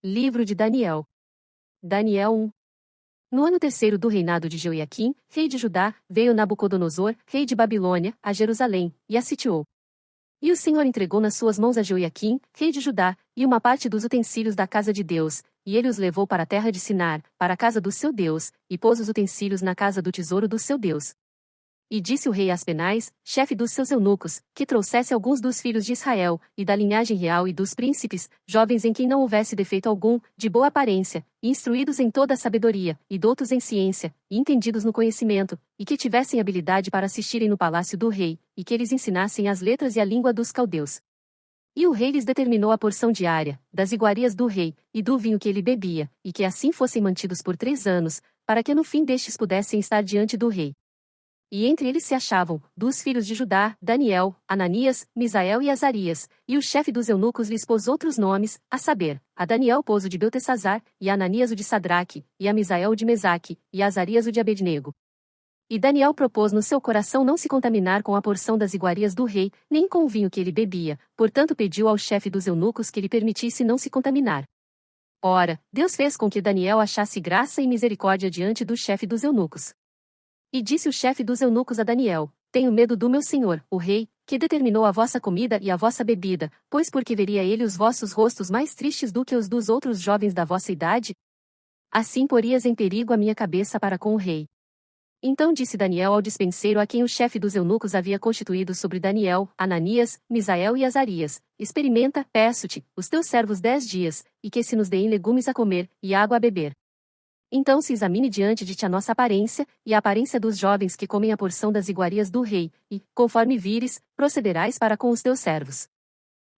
Livro de Daniel. Daniel 1. No ano terceiro do reinado de Jeoiaquim, rei de Judá, veio Nabucodonosor, rei de Babilônia, a Jerusalém, e a sitiou. E o Senhor entregou nas suas mãos a Jeoiaquim, rei de Judá, e uma parte dos utensílios da casa de Deus, e ele os levou para a terra de Sinar, para a casa do seu Deus, e pôs os utensílios na casa do tesouro do seu Deus. E disse o rei a Aspenaz, chefe dos seus eunucos, que trouxesse alguns dos filhos de Israel, e da linhagem real e dos príncipes, jovens em quem não houvesse defeito algum, de boa aparência, e instruídos em toda a sabedoria, e doutos em ciência, e entendidos no conhecimento, e que tivessem habilidade para assistirem no palácio do rei, e que eles ensinassem as letras e a língua dos caldeus. E o rei lhes determinou a porção diária, das iguarias do rei, e do vinho que ele bebia, e que assim fossem mantidos por 3 anos, para que no fim destes pudessem estar diante do rei. E entre eles se achavam, dos filhos de Judá, Daniel, Ananias, Misael e Azarias, e o chefe dos eunucos lhes pôs outros nomes, a saber, a Daniel pôs o de Beltesazar, e a Ananias o de Sadraque, e a Misael o de Mesaque, e a Azarias o de Abednego. E Daniel propôs no seu coração não se contaminar com a porção das iguarias do rei, nem com o vinho que ele bebia, portanto pediu ao chefe dos eunucos que lhe permitisse não se contaminar. Ora, Deus fez com que Daniel achasse graça e misericórdia diante do chefe dos eunucos. E disse o chefe dos eunucos a Daniel: Tenho medo do meu senhor, o rei, que determinou a vossa comida e a vossa bebida, pois porque veria ele os vossos rostos mais tristes do que os dos outros jovens da vossa idade? Assim porias em perigo a minha cabeça para com o rei. Então disse Daniel ao despenseiro a quem o chefe dos eunucos havia constituído sobre Daniel, Ananias, Misael e Azarias: Experimenta, peço-te, os teus servos 10 dias, e que se nos deem legumes a comer, e água a beber. Então se examine diante de ti a nossa aparência, e a aparência dos jovens que comem a porção das iguarias do rei, e, conforme vires, procederás para com os teus servos.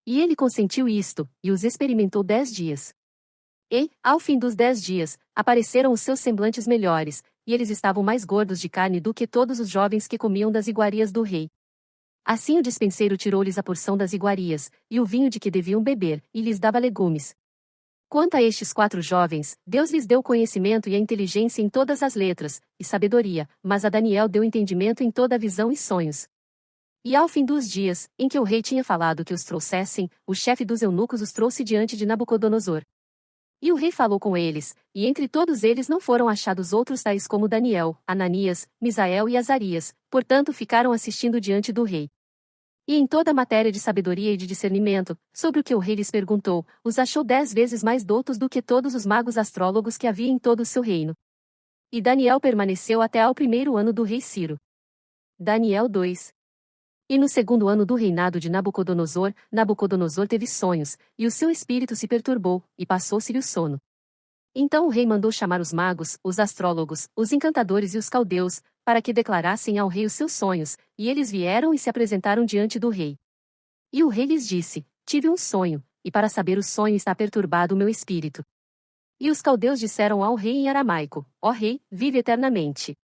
E ele consentiu isto, e os experimentou 10 dias. E, ao fim dos 10 dias, apareceram os seus semblantes melhores, e eles estavam mais gordos de carne do que todos os jovens que comiam das iguarias do rei. Assim o despenseiro tirou-lhes a porção das iguarias, e o vinho de que deviam beber, e lhes dava legumes. Quanto a estes 4 jovens, Deus lhes deu conhecimento e a inteligência em todas as letras, e sabedoria, mas a Daniel deu entendimento em toda a visão e sonhos. E ao fim dos dias, em que o rei tinha falado que os trouxessem, o chefe dos eunucos os trouxe diante de Nabucodonosor. E o rei falou com eles, e entre todos eles não foram achados outros tais como Daniel, Ananias, Misael e Azarias, portanto ficaram assistindo diante do rei. E em toda a matéria de sabedoria e de discernimento, sobre o que o rei lhes perguntou, os achou 10 vezes mais doutos do que todos os magos astrólogos que havia em todo o seu reino. E Daniel permaneceu até ao 1º ano do rei Ciro. Daniel 2. E no 2º ano do reinado de Nabucodonosor, Nabucodonosor teve sonhos, e o seu espírito se perturbou, e passou-se-lhe o sono. Então o rei mandou chamar os magos, os astrólogos, os encantadores e os caldeus, para que declarassem ao rei os seus sonhos, e eles vieram e se apresentaram diante do rei. E o rei lhes disse: Tive um sonho, e para saber o sonho está perturbado o meu espírito. E os caldeus disseram ao rei em aramaico: Ó rei, vive eternamente.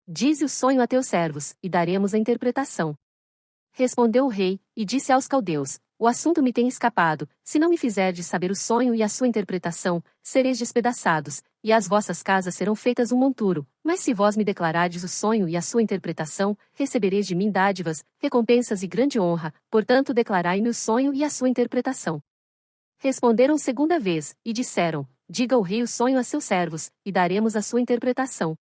Dize o sonho a teus servos, e daremos a interpretação. Respondeu o rei, e disse aos caldeus: O assunto me tem escapado, se não me fizerdes saber o sonho e a sua interpretação, sereis despedaçados, e as vossas casas serão feitas um monturo, mas se vós me declarardes o sonho e a sua interpretação, recebereis de mim dádivas, recompensas e grande honra, portanto declarai-me o sonho e a sua interpretação. Responderam segunda vez, e disseram: Diga o rei o sonho a seus servos, e daremos a sua interpretação.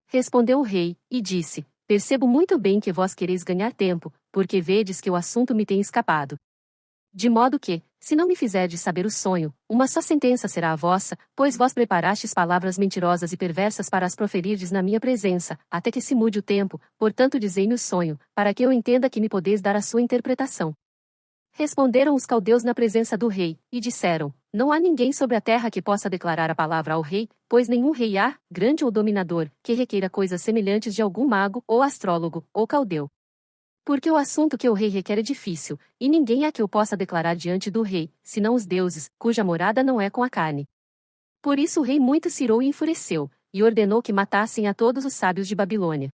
Respondeu o rei, e disse: Percebo muito bem que vós quereis ganhar tempo, porque vedes que o assunto me tem escapado. De modo que, se não me fizerdes saber o sonho, uma só sentença será a vossa, pois vós preparastes palavras mentirosas e perversas para as proferirdes na minha presença, até que se mude o tempo, portanto dizei-me o sonho, para que eu entenda que me podeis dar a sua interpretação. Responderam os caldeus na presença do rei, e disseram: Não há ninguém sobre a terra que possa declarar a palavra ao rei, pois nenhum rei há, grande ou dominador, que requeira coisas semelhantes de algum mago, ou astrólogo, ou caldeu. Porque o assunto que o rei requer é difícil, e ninguém há que o possa declarar diante do rei, senão os deuses, cuja morada não é com a carne. Por isso o rei muito se irou e enfureceu, e ordenou que matassem a todos os sábios de Babilônia.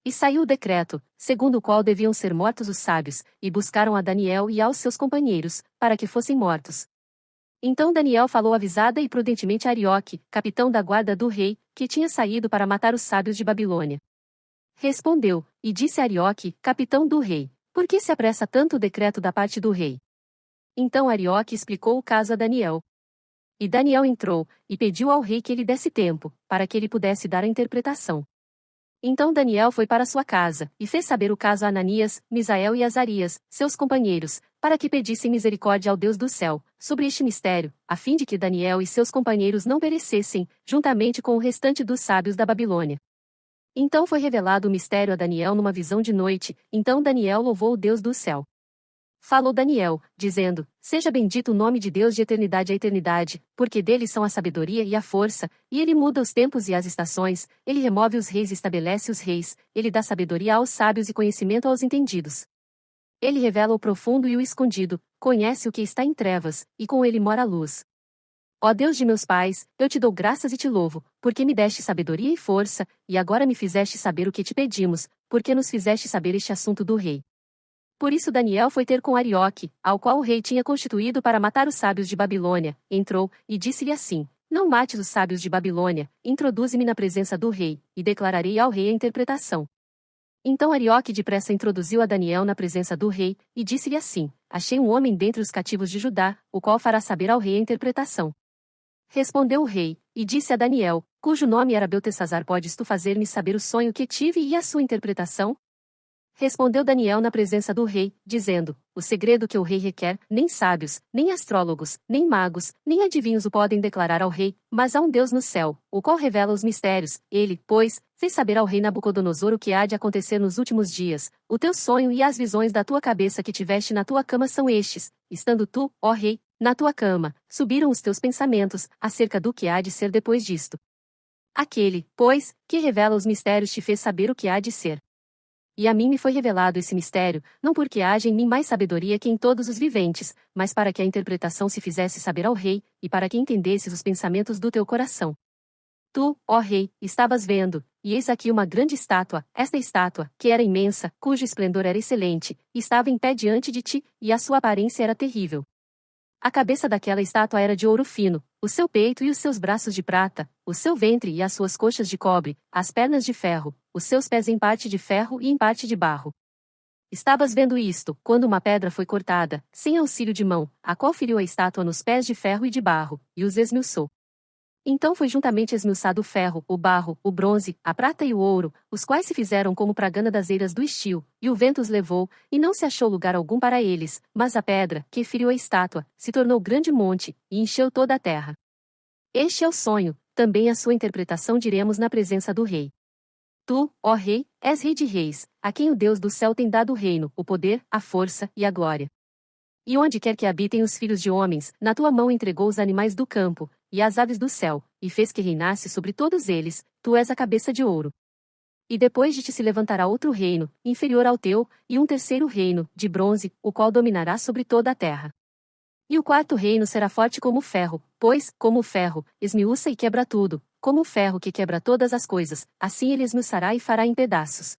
E saiu o decreto, segundo o qual deviam ser mortos os sábios, e buscaram a Daniel e aos seus companheiros, para que fossem mortos. Então Daniel falou avisada e prudentemente a Arioque, capitão da guarda do rei, que tinha saído para matar os sábios de Babilônia. Respondeu, e disse a Arioque, capitão do rei: Por que se apressa tanto o decreto da parte do rei? Então Arioque explicou o caso a Daniel. E Daniel entrou, e pediu ao rei que ele desse tempo, para que ele pudesse dar a interpretação. Então Daniel foi para sua casa, e fez saber o caso a Ananias, Misael e Azarias, seus companheiros, para que pedissem misericórdia ao Deus do céu, sobre este mistério, a fim de que Daniel e seus companheiros não perecessem, juntamente com o restante dos sábios da Babilônia. Então foi revelado o mistério a Daniel numa visão de noite, então Daniel louvou o Deus do céu. Falou Daniel, dizendo: Seja bendito o nome de Deus de eternidade a eternidade, porque dele são a sabedoria e a força, e ele muda os tempos e as estações, ele remove os reis e estabelece os reis, ele dá sabedoria aos sábios e conhecimento aos entendidos. Ele revela o profundo e o escondido, conhece o que está em trevas, e com ele mora a luz. Ó Deus de meus pais, eu te dou graças e te louvo, porque me deste sabedoria e força, e agora me fizeste saber o que te pedimos, porque nos fizeste saber este assunto do rei. Por isso Daniel foi ter com Arioque, ao qual o rei tinha constituído para matar os sábios de Babilônia, entrou, e disse-lhe assim: Não mates os sábios de Babilônia, introduze-me na presença do rei, e declararei ao rei a interpretação. Então Arioque depressa introduziu a Daniel na presença do rei, e disse-lhe assim: Achei um homem dentre os cativos de Judá, o qual fará saber ao rei a interpretação. Respondeu o rei, e disse a Daniel, cujo nome era Beltesazar: Podes tu fazer-me saber o sonho que tive e a sua interpretação? Respondeu Daniel na presença do rei, dizendo: O segredo que o rei requer, nem sábios, nem astrólogos, nem magos, nem adivinhos o podem declarar ao rei, mas há um Deus no céu, o qual revela os mistérios. Ele, pois, fez saber ao rei Nabucodonosor o que há de acontecer nos últimos dias. O teu sonho e as visões da tua cabeça que tiveste na tua cama são estes: estando tu, ó rei, na tua cama, subiram os teus pensamentos, acerca do que há de ser depois disto. Aquele, pois, que revela os mistérios te fez saber o que há de ser. E a mim me foi revelado esse mistério, não porque haja em mim mais sabedoria que em todos os viventes, mas para que a interpretação se fizesse saber ao rei, e para que entendesses os pensamentos do teu coração. Tu, ó rei, estavas vendo, e eis aqui uma grande estátua, esta estátua, que era imensa, cujo esplendor era excelente, estava em pé diante de ti, e a sua aparência era terrível. A cabeça daquela estátua era de ouro fino, o seu peito e os seus braços de prata, o seu ventre e as suas coxas de cobre, as pernas de ferro, os seus pés em parte de ferro e em parte de barro. Estavas vendo isto, quando uma pedra foi cortada, sem auxílio de mão, a qual feriu a estátua nos pés de ferro e de barro, e os esmiuçou. Então foi juntamente esmiuçado o ferro, o barro, o bronze, a prata e o ouro, os quais se fizeram como pragana das eiras do estio, e o vento os levou, e não se achou lugar algum para eles, mas a pedra, que feriu a estátua, se tornou grande monte, e encheu toda a terra. Este é o sonho, também a sua interpretação diremos na presença do rei. Tu, ó rei, és rei de reis, a quem o Deus do céu tem dado o reino, o poder, a força e a glória. E onde quer que habitem os filhos de homens, na tua mão entregou os animais do campo, e as aves do céu, e fez que reinasse sobre todos eles, tu és a cabeça de ouro. E depois de ti se levantará outro reino, inferior ao teu, e um terceiro reino, de bronze, o qual dominará sobre toda a terra. E o quarto reino será forte como o ferro, pois, como o ferro, esmiuça e quebra tudo, como o ferro que quebra todas as coisas, assim ele esmiuçará e fará em pedaços.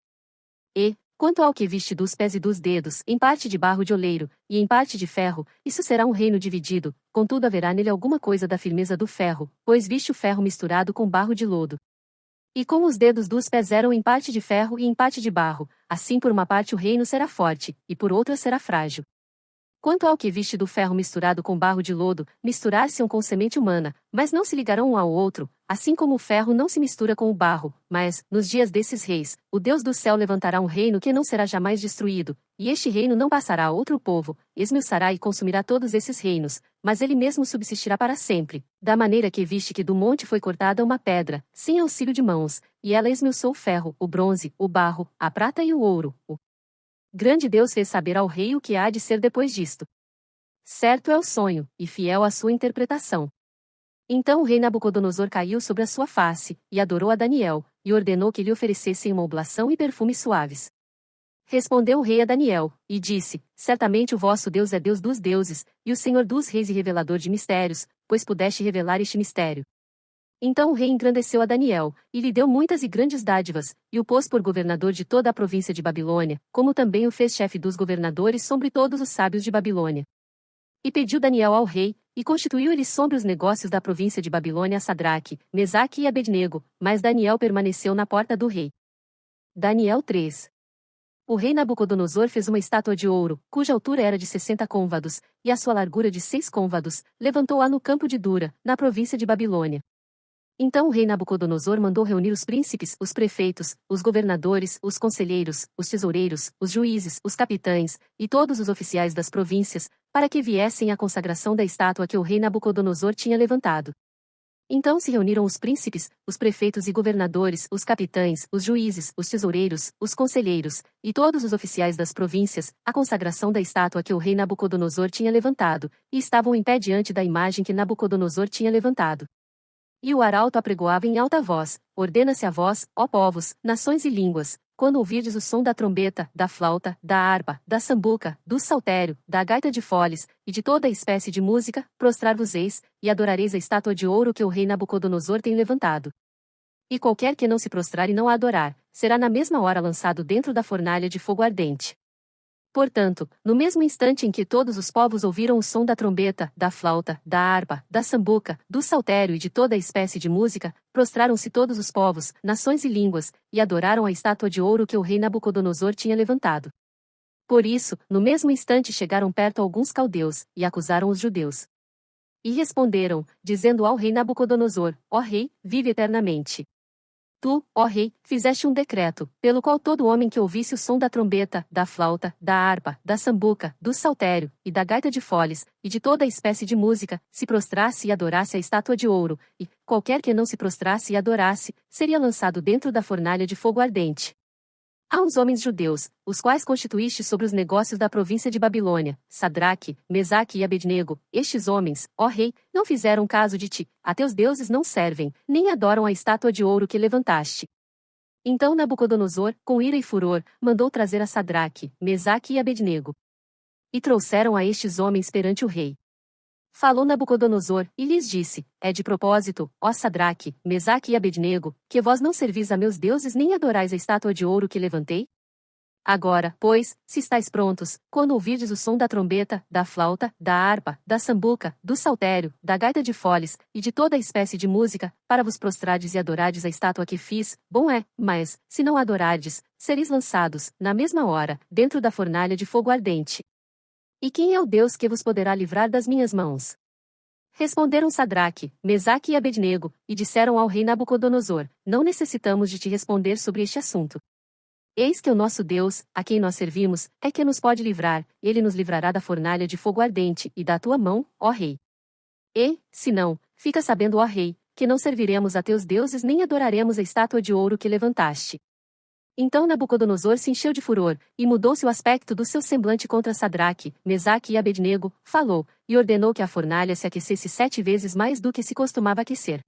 E, quanto ao que viste dos pés e dos dedos, em parte de barro de oleiro, e em parte de ferro, isso será um reino dividido, contudo haverá nele alguma coisa da firmeza do ferro, pois viste o ferro misturado com barro de lodo. E como os dedos dos pés eram em parte de ferro e em parte de barro, assim por uma parte o reino será forte, e por outra será frágil. Quanto ao que viste do ferro misturado com barro de lodo, misturar-se-ão com semente humana, mas não se ligarão um ao outro, assim como o ferro não se mistura com o barro, mas, nos dias desses reis, o Deus do céu levantará um reino que não será jamais destruído, e este reino não passará a outro povo, esmiuçará e consumirá todos esses reinos, mas ele mesmo subsistirá para sempre, da maneira que viste que do monte foi cortada uma pedra, sem auxílio de mãos, e ela esmiuçou o ferro, o bronze, o barro, a prata e o ouro. O grande Deus fez saber ao rei o que há de ser depois disto. Certo é o sonho, e fiel a sua interpretação. Então o rei Nabucodonosor caiu sobre a sua face, e adorou a Daniel, e ordenou que lhe oferecessem uma oblação e perfumes suaves. Respondeu o rei a Daniel, e disse: Certamente o vosso Deus é Deus dos deuses, e o Senhor dos reis e revelador de mistérios, pois pudeste revelar este mistério. Então o rei engrandeceu a Daniel, e lhe deu muitas e grandes dádivas, e o pôs por governador de toda a província de Babilônia, como também o fez chefe dos governadores sobre todos os sábios de Babilônia. E pediu Daniel ao rei, e constituiu ele sobre os negócios da província de Babilônia a Sadraque, Mesaque e Abednego, mas Daniel permaneceu na porta do rei. Daniel 3. o rei Nabucodonosor fez uma estátua de ouro, cuja altura era de 60 côvados, e a sua largura de 6 côvados, levantou-a no campo de Dura, na província de Babilônia. Então o rei Nabucodonosor mandou reunir os príncipes, os prefeitos, os governadores, os conselheiros, os tesoureiros, os juízes, os capitães, e todos os oficiais das províncias, para que viessem à consagração da estátua que o rei Nabucodonosor tinha levantado. Então se reuniram os príncipes, os prefeitos e governadores, os capitães, os juízes, os tesoureiros, os conselheiros, e todos os oficiais das províncias, à consagração da estátua que o rei Nabucodonosor tinha levantado, e estavam em pé diante da imagem que Nabucodonosor tinha levantado. E o arauto apregoava em alta voz: ordena-se a vós, ó povos, nações e línguas, quando ouvirdes o som da trombeta, da flauta, da harpa, da sambuca, do saltério, da gaita de foles, e de toda espécie de música, prostrar-vos-eis, e adorareis a estátua de ouro que o rei Nabucodonosor tem levantado. E qualquer que não se prostrar e não a adorar, será na mesma hora lançado dentro da fornalha de fogo ardente. Portanto, no mesmo instante em que todos os povos ouviram o som da trombeta, da flauta, da harpa, da sambuca, do saltério e de toda espécie de música, prostraram-se todos os povos, nações e línguas, e adoraram a estátua de ouro que o rei Nabucodonosor tinha levantado. Por isso, no mesmo instante chegaram perto alguns caldeus, e acusaram os judeus. E responderam, dizendo ao rei Nabucodonosor: Ó rei, vive eternamente. Tu, ó rei, fizeste um decreto, pelo qual todo homem que ouvisse o som da trombeta, da flauta, da harpa, da sambuca, do saltério, e da gaita de foles, e de toda espécie de música, se prostrasse e adorasse a estátua de ouro, e, qualquer que não se prostrasse e adorasse, seria lançado dentro da fornalha de fogo ardente. Há uns homens judeus, os quais constituíste sobre os negócios da província de Babilônia, Sadraque, Mesaque e Abednego. Estes homens, ó rei, não fizeram caso de ti, a teus deuses não servem, nem adoram a estátua de ouro que levantaste. Então Nabucodonosor, com ira e furor, mandou trazer a Sadraque, Mesaque e Abednego. E trouxeram a estes homens perante o rei. Falou Nabucodonosor, e lhes disse: É de propósito, ó Sadraque, Mesaque e Abednego, que vós não servis a meus deuses nem adorais a estátua de ouro que levantei? Agora, pois, se estáis prontos, quando ouvirdes o som da trombeta, da flauta, da harpa, da sambuca, do saltério, da gaita de foles, e de toda espécie de música, para vos prostrardes e adorardes a estátua que fiz, bom é, mas, se não adorardes, sereis lançados, na mesma hora, dentro da fornalha de fogo ardente. E quem é o Deus que vos poderá livrar das minhas mãos? Responderam Sadraque, Mesaque e Abednego, e disseram ao rei Nabucodonosor: Não necessitamos de te responder sobre este assunto. Eis que o nosso Deus, a quem nós servimos, é que nos pode livrar, ele nos livrará da fornalha de fogo ardente e da tua mão, ó rei. E, se não, fica sabendo, ó rei, que não serviremos a teus deuses nem adoraremos a estátua de ouro que levantaste. Então Nabucodonosor se encheu de furor, e mudou-se o aspecto do seu semblante contra Sadraque, Mesaque e Abednego, falou, e ordenou que a fornalha se aquecesse 7 vezes mais do que se costumava aquecer.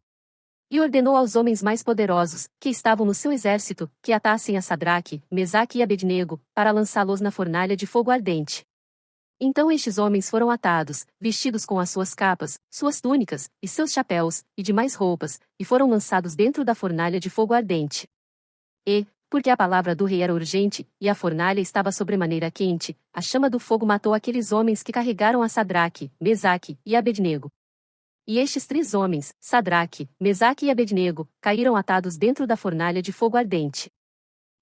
E ordenou aos homens mais poderosos, que estavam no seu exército, que atassem a Sadraque, Mesaque e Abednego, para lançá-los na fornalha de fogo ardente. Então estes homens foram atados, vestidos com as suas capas, suas túnicas, e seus chapéus, e demais roupas, e foram lançados dentro da fornalha de fogo ardente. E, porque a palavra do rei era urgente, e a fornalha estava sobremaneira quente, a chama do fogo matou aqueles homens que carregaram a Sadraque, Mesaque e Abednego. E estes 3 homens, Sadraque, Mesaque e Abednego, caíram atados dentro da fornalha de fogo ardente.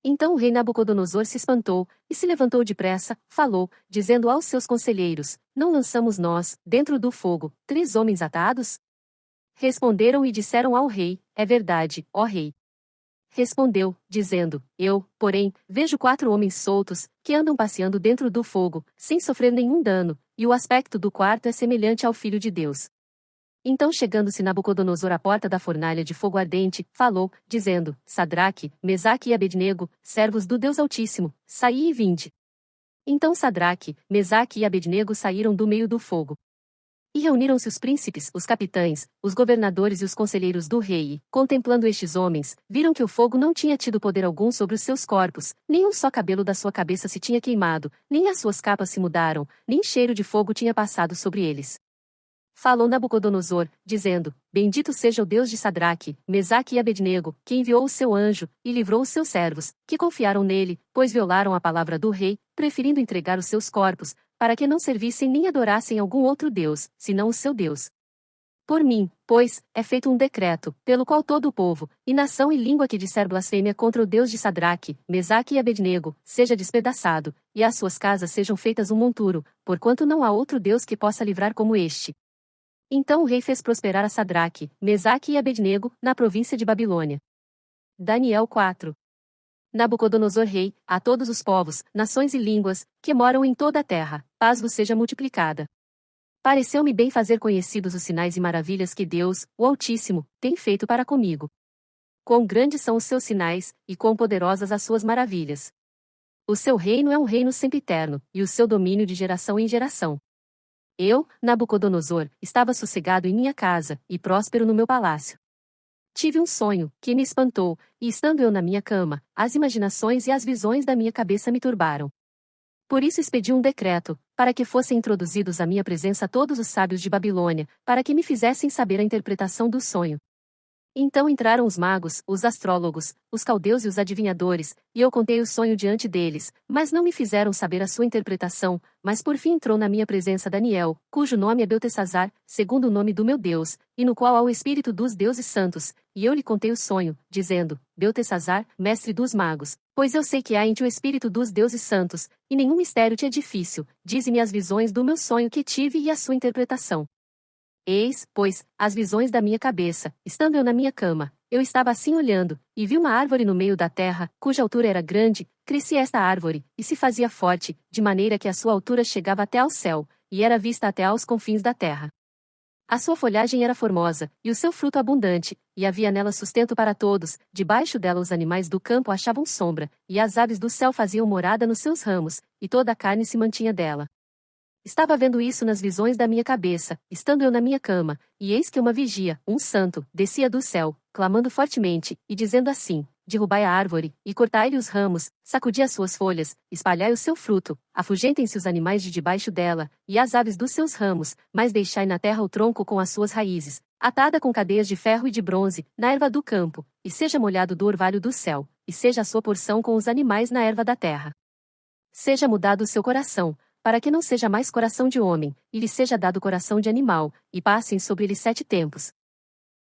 Então o rei Nabucodonosor se espantou, e se levantou depressa, falou, dizendo aos seus conselheiros: Não lançamos nós, dentro do fogo, 3 homens atados? Responderam e disseram ao rei: É verdade, ó rei. Respondeu, dizendo: Eu, porém, vejo 4 homens soltos, que andam passeando dentro do fogo, sem sofrer nenhum dano, e o aspecto do quarto é semelhante ao Filho de Deus. Então chegando-se Nabucodonosor à porta da fornalha de fogo ardente, falou, dizendo: Sadraque, Mesaque e Abednego, servos do Deus Altíssimo, saí e vinde. Então Sadraque, Mesaque e Abednego saíram do meio do fogo. E reuniram-se os príncipes, os capitães, os governadores e os conselheiros do rei, e, contemplando estes homens, viram que o fogo não tinha tido poder algum sobre os seus corpos, nem um só cabelo da sua cabeça se tinha queimado, nem as suas capas se mudaram, nem cheiro de fogo tinha passado sobre eles. Falou Nabucodonosor, dizendo: Bendito seja o Deus de Sadraque, Mesaque e Abednego, que enviou o seu anjo, e livrou os seus servos, que confiaram nele, pois violaram a palavra do rei, preferindo entregar os seus corpos, para que não servissem nem adorassem algum outro Deus, senão o seu Deus. Por mim, pois, é feito um decreto, pelo qual todo o povo, e nação e língua que disser blasfêmia contra o Deus de Sadraque, Mesaque e Abednego, seja despedaçado, e às suas casas sejam feitas um monturo, porquanto não há outro Deus que possa livrar como este. Então o rei fez prosperar a Sadraque, Mesaque e Abednego, na província de Babilônia. Daniel 4. Nabucodonosor rei, a todos os povos, nações e línguas, que moram em toda a terra, paz vos seja multiplicada. Pareceu-me bem fazer conhecidos os sinais e maravilhas que Deus, o Altíssimo, tem feito para comigo. Quão grandes são os seus sinais, e quão poderosas as suas maravilhas. O seu reino é um reino sempiterno, e o seu domínio de geração em geração. Eu, Nabucodonosor, estava sossegado em minha casa, e próspero no meu palácio. Tive um sonho, que me espantou, e estando eu na minha cama, as imaginações e as visões da minha cabeça me turbaram. Por isso expedi um decreto, para que fossem introduzidos à minha presença todos os sábios de Babilônia, para que me fizessem saber a interpretação do sonho. Então entraram os magos, os astrólogos, os caldeus e os adivinhadores, e eu contei o sonho diante deles, mas não me fizeram saber a sua interpretação, mas por fim entrou na minha presença Daniel, cujo nome é Beltesazar, segundo o nome do meu Deus, e no qual há o espírito dos deuses santos, e eu lhe contei o sonho, dizendo, Beltesazar, mestre dos magos, pois eu sei que há em ti o espírito dos deuses santos, e nenhum mistério te é difícil, dize-me as visões do meu sonho que tive e a sua interpretação. Eis, pois, as visões da minha cabeça, estando eu na minha cama, eu estava assim olhando, e vi uma árvore no meio da terra, cuja altura era grande, crescia esta árvore, e se fazia forte, de maneira que a sua altura chegava até ao céu, e era vista até aos confins da terra. A sua folhagem era formosa, e o seu fruto abundante, e havia nela sustento para todos, debaixo dela os animais do campo achavam sombra, e as aves do céu faziam morada nos seus ramos, e toda a carne se mantinha dela. Estava vendo isso nas visões da minha cabeça, estando eu na minha cama, e eis que uma vigia, um santo, descia do céu, clamando fortemente, e dizendo assim, derrubai a árvore, e cortai-lhe os ramos, sacudi as suas folhas, espalhai o seu fruto, afugentem-se os animais de debaixo dela, e as aves dos seus ramos, mas deixai na terra o tronco com as suas raízes, atada com cadeias de ferro e de bronze, na erva do campo, e seja molhado do orvalho do céu, e seja a sua porção com os animais na erva da terra. Seja mudado o seu coração, para que não seja mais coração de homem, e lhe seja dado coração de animal, e passem sobre ele 7 tempos.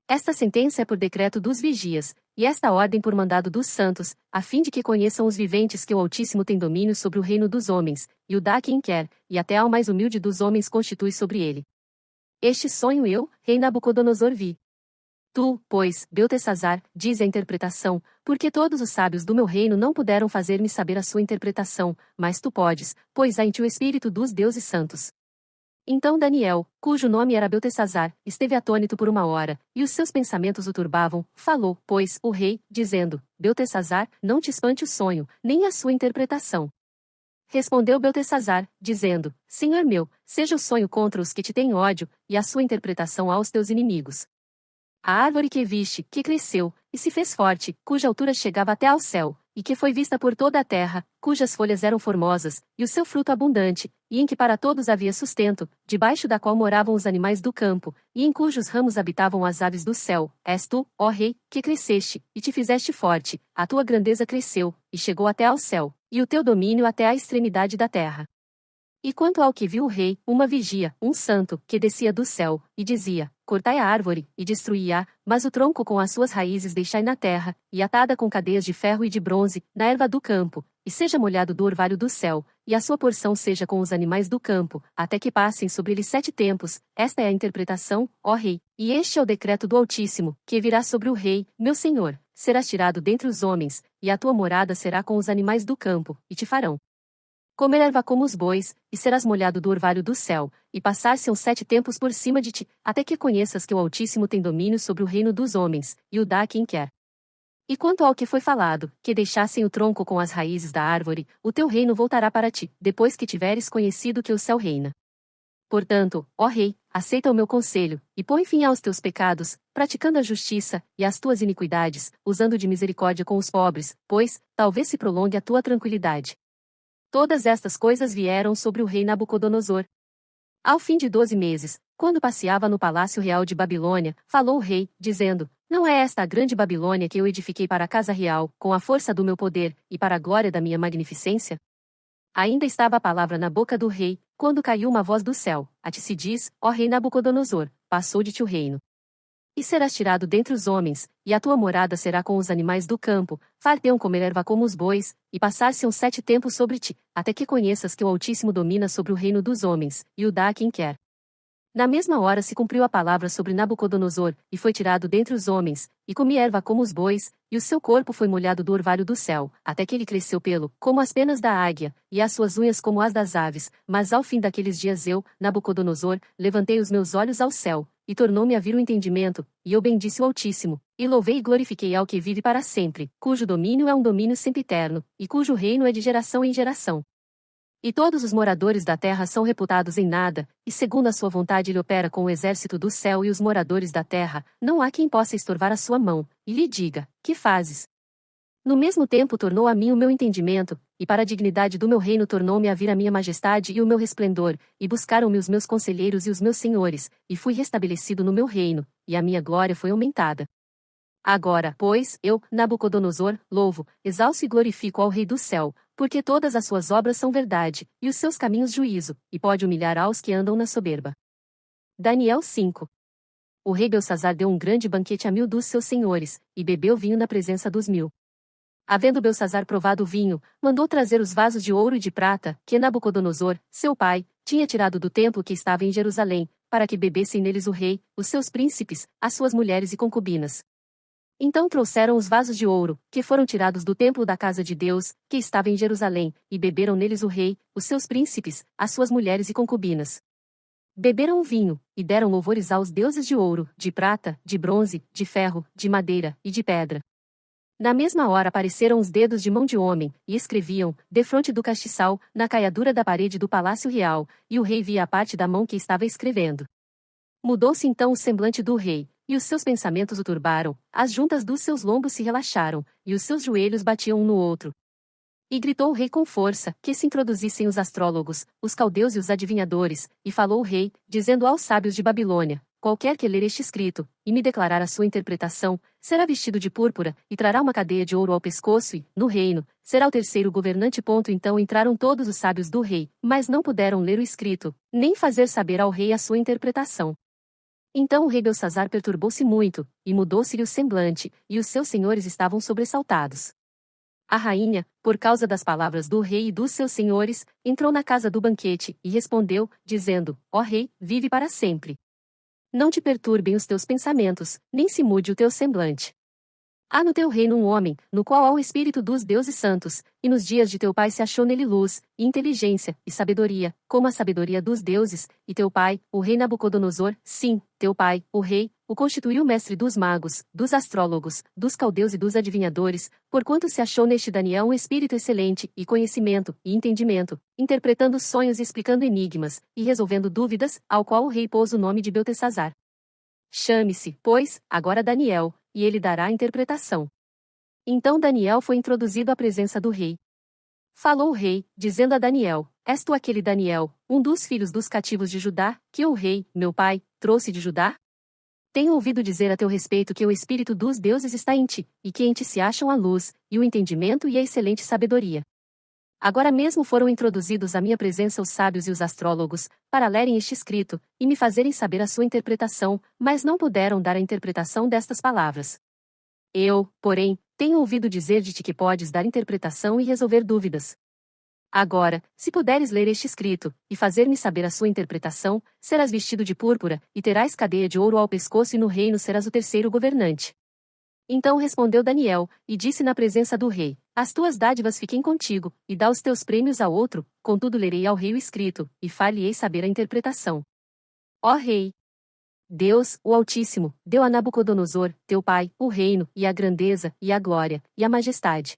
Esta sentença é por decreto dos vigias, e esta ordem por mandado dos santos, a fim de que conheçam os viventes que o Altíssimo tem domínio sobre o reino dos homens, e o dá a quem quer, e até ao mais humilde dos homens constitui sobre ele. Este sonho eu, rei Nabucodonosor, vi. Tu, pois, Beltesazar, diz a interpretação, porque todos os sábios do meu reino não puderam fazer-me saber a sua interpretação, mas tu podes, pois há em ti o espírito dos deuses santos. Então Daniel, cujo nome era Beltesazar, esteve atônito por 1 hora, e os seus pensamentos o turbavam, falou, pois, o rei, dizendo, Beltesazar, não te espante o sonho, nem a sua interpretação. Respondeu Beltesazar, dizendo, Senhor meu, seja o sonho contra os que te têm ódio, e a sua interpretação aos teus inimigos. A árvore que viste, que cresceu, e se fez forte, cuja altura chegava até ao céu, e que foi vista por toda a terra, cujas folhas eram formosas, e o seu fruto abundante, e em que para todos havia sustento, debaixo da qual moravam os animais do campo, e em cujos ramos habitavam as aves do céu, és tu, ó rei, que cresceste, e te fizeste forte, a tua grandeza cresceu, e chegou até ao céu, e o teu domínio até à extremidade da terra. E quanto ao que viu o rei, uma vigia, um santo, que descia do céu, e dizia, cortai a árvore, e destruí-a, mas o tronco com as suas raízes deixai na terra, e atada com cadeias de ferro e de bronze, na erva do campo, e seja molhado do orvalho do céu, e a sua porção seja com os animais do campo, até que passem sobre ele 7 tempos, esta é a interpretação, ó rei, e este é o decreto do Altíssimo, que virá sobre o rei, meu senhor, serás tirado dentre os homens, e a tua morada será com os animais do campo, e te farão comer erva como os bois, e serás molhado do orvalho do céu, e passar-se-ão 7 tempos por cima de ti, até que conheças que o Altíssimo tem domínio sobre o reino dos homens, e o dá a quem quer. E quanto ao que foi falado, que deixassem o tronco com as raízes da árvore, o teu reino voltará para ti, depois que tiveres conhecido que o céu reina. Portanto, ó rei, aceita o meu conselho, e põe fim aos teus pecados, praticando a justiça, e às tuas iniquidades, usando de misericórdia com os pobres, pois, talvez se prolongue a tua tranquilidade. Todas estas coisas vieram sobre o rei Nabucodonosor. Ao fim de 12 meses, quando passeava no palácio real de Babilônia, falou o rei, dizendo, não é esta a grande Babilônia que eu edifiquei para a casa real, com a força do meu poder, e para a glória da minha magnificência? Ainda estava a palavra na boca do rei, quando caiu uma voz do céu, a ti se diz, ó rei Nabucodonosor, passou de ti o reino. E serás tirado dentre os homens, e a tua morada será com os animais do campo, far-te-ão comer erva como os bois, e passar-se-ão 7 tempos sobre ti, até que conheças que o Altíssimo domina sobre o reino dos homens, e o dá a quem quer. Na mesma hora se cumpriu a palavra sobre Nabucodonosor, e foi tirado dentre os homens, e comia erva como os bois, e o seu corpo foi molhado do orvalho do céu, até que ele cresceu pelo, como as penas da águia, e as suas unhas como as das aves, mas ao fim daqueles dias eu, Nabucodonosor, levantei os meus olhos ao céu, e tornou-me a vir o entendimento, e eu bendisse o Altíssimo, e louvei e glorifiquei ao que vive para sempre, cujo domínio é um domínio sempiterno, e cujo reino é de geração em geração. E todos os moradores da terra são reputados em nada, e segundo a sua vontade ele opera com o exército do céu e os moradores da terra, não há quem possa estorvar a sua mão, e lhe diga, que fazes? No mesmo tempo tornou a mim o meu entendimento, e para a dignidade do meu reino tornou-me a vir a minha majestade e o meu resplendor, e buscaram-me os meus conselheiros e os meus senhores, e fui restabelecido no meu reino, e a minha glória foi aumentada. Agora, pois, eu, Nabucodonosor, louvo, exalço e glorifico ao Rei do céu, porque todas as suas obras são verdade, e os seus caminhos juízo, e pode humilhar aos que andam na soberba. Daniel 5. O rei Belsazar deu um grande banquete a 1000 dos seus senhores, e bebeu vinho na presença dos 1000. Havendo Belsazar provado o vinho, mandou trazer os vasos de ouro e de prata, que Nabucodonosor, seu pai, tinha tirado do templo que estava em Jerusalém, para que bebessem neles o rei, os seus príncipes, as suas mulheres e concubinas. Então trouxeram os vasos de ouro, que foram tirados do templo da casa de Deus, que estava em Jerusalém, e beberam neles o rei, os seus príncipes, as suas mulheres e concubinas. Beberam o vinho, e deram louvores aos deuses de ouro, de prata, de bronze, de ferro, de madeira e de pedra. Na mesma hora apareceram os dedos de mão de homem, e escreviam, defronte do castiçal, na caiadura da parede do palácio real, e o rei via a parte da mão que estava escrevendo. Mudou-se então o semblante do rei, e os seus pensamentos o turbaram, as juntas dos seus lombos se relaxaram, e os seus joelhos batiam um no outro. E gritou o rei com força, que se introduzissem os astrólogos, os caldeus e os adivinhadores, e falou o rei, dizendo aos sábios de Babilônia, qualquer que ler este escrito, e me declarar a sua interpretação, será vestido de púrpura, e trará uma cadeia de ouro ao pescoço e, no reino, será o terceiro governante. Então entraram todos os sábios do rei, mas não puderam ler o escrito, nem fazer saber ao rei a sua interpretação. Então o rei Belsazar perturbou-se muito, e mudou-se-lhe o semblante, e os seus senhores estavam sobressaltados. A rainha, por causa das palavras do rei e dos seus senhores, entrou na casa do banquete, e respondeu, dizendo, ó rei, vive para sempre. Não te perturbem os teus pensamentos, nem se mude o teu semblante. Há no teu reino um homem, no qual há o Espírito dos deuses santos, e nos dias de teu pai se achou nele luz, e inteligência, e sabedoria, como a sabedoria dos deuses, e teu pai, o rei Nabucodonosor, sim, teu pai, o rei, o constituiu mestre dos magos, dos astrólogos, dos caldeus e dos adivinhadores, porquanto se achou neste Daniel um espírito excelente, e conhecimento, e entendimento, interpretando sonhos e explicando enigmas, e resolvendo dúvidas, ao qual o rei pôs o nome de Beltesazar. Chame-se, pois, agora Daniel, e ele dará a interpretação. Então Daniel foi introduzido à presença do rei. Falou o rei, dizendo a Daniel, és tu aquele Daniel, um dos filhos dos cativos de Judá, que o rei, meu pai, trouxe de Judá? Tenho ouvido dizer a teu respeito que o Espírito dos deuses está em ti, e que em ti se acham a luz, e o entendimento e a excelente sabedoria. Agora mesmo foram introduzidos à minha presença os sábios e os astrólogos, para lerem este escrito, e me fazerem saber a sua interpretação, mas não puderam dar a interpretação destas palavras. Eu, porém, tenho ouvido dizer de ti que podes dar interpretação e resolver dúvidas. Agora, se puderes ler este escrito, e fazer-me saber a sua interpretação, serás vestido de púrpura, e terás cadeia de ouro ao pescoço e no reino serás o terceiro governante. Então respondeu Daniel, e disse na presença do rei, as tuas dádivas fiquem contigo, e dá os teus prêmios a outro, contudo lerei ao rei o escrito, e far-lhe-ei saber a interpretação. Ó rei! Deus, o Altíssimo, deu a Nabucodonosor, teu pai, o reino, e a grandeza, e a glória, e a majestade.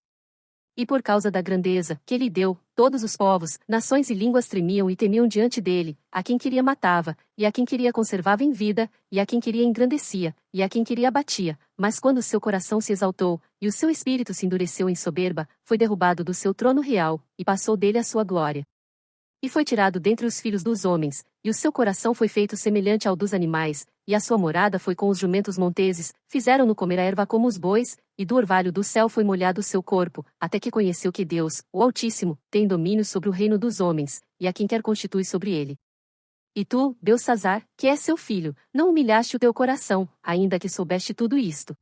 E por causa da grandeza que ele deu, todos os povos, nações e línguas tremiam e temiam diante dele, a quem queria matava, e a quem queria conservava em vida, e a quem queria engrandecia, e a quem queria abatia, mas quando seu coração se exaltou, e o seu espírito se endureceu em soberba, foi derrubado do seu trono real, e passou dele a sua glória. E foi tirado dentre os filhos dos homens, e o seu coração foi feito semelhante ao dos animais, e a sua morada foi com os jumentos monteses, fizeram-no comer a erva como os bois, e do orvalho do céu foi molhado o seu corpo, até que conheceu que Deus, o Altíssimo, tem domínio sobre o reino dos homens, e a quem quer constitui sobre ele. E tu, Beltsazar, que és seu filho, não humilhaste o teu coração, ainda que soubeste tudo isto.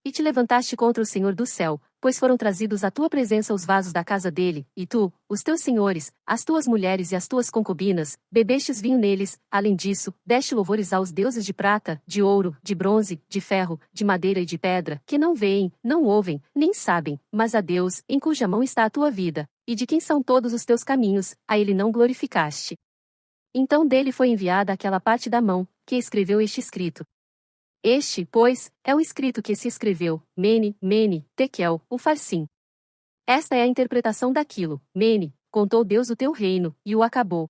E te levantaste contra o Senhor do céu, pois foram trazidos à tua presença os vasos da casa dele, e tu, os teus senhores, as tuas mulheres e as tuas concubinas, bebestes vinho neles, além disso, deste louvores aos deuses de prata, de ouro, de bronze, de ferro, de madeira e de pedra, que não veem, não ouvem, nem sabem, mas a Deus, em cuja mão está a tua vida, e de quem são todos os teus caminhos, a ele não glorificaste. Então dele foi enviada aquela parte da mão, que escreveu este escrito. Este, pois, é o escrito que se escreveu, Mene, Mene, Tekel, Ufarsim. Esta é a interpretação daquilo, Mene, contou Deus o teu reino, e o acabou.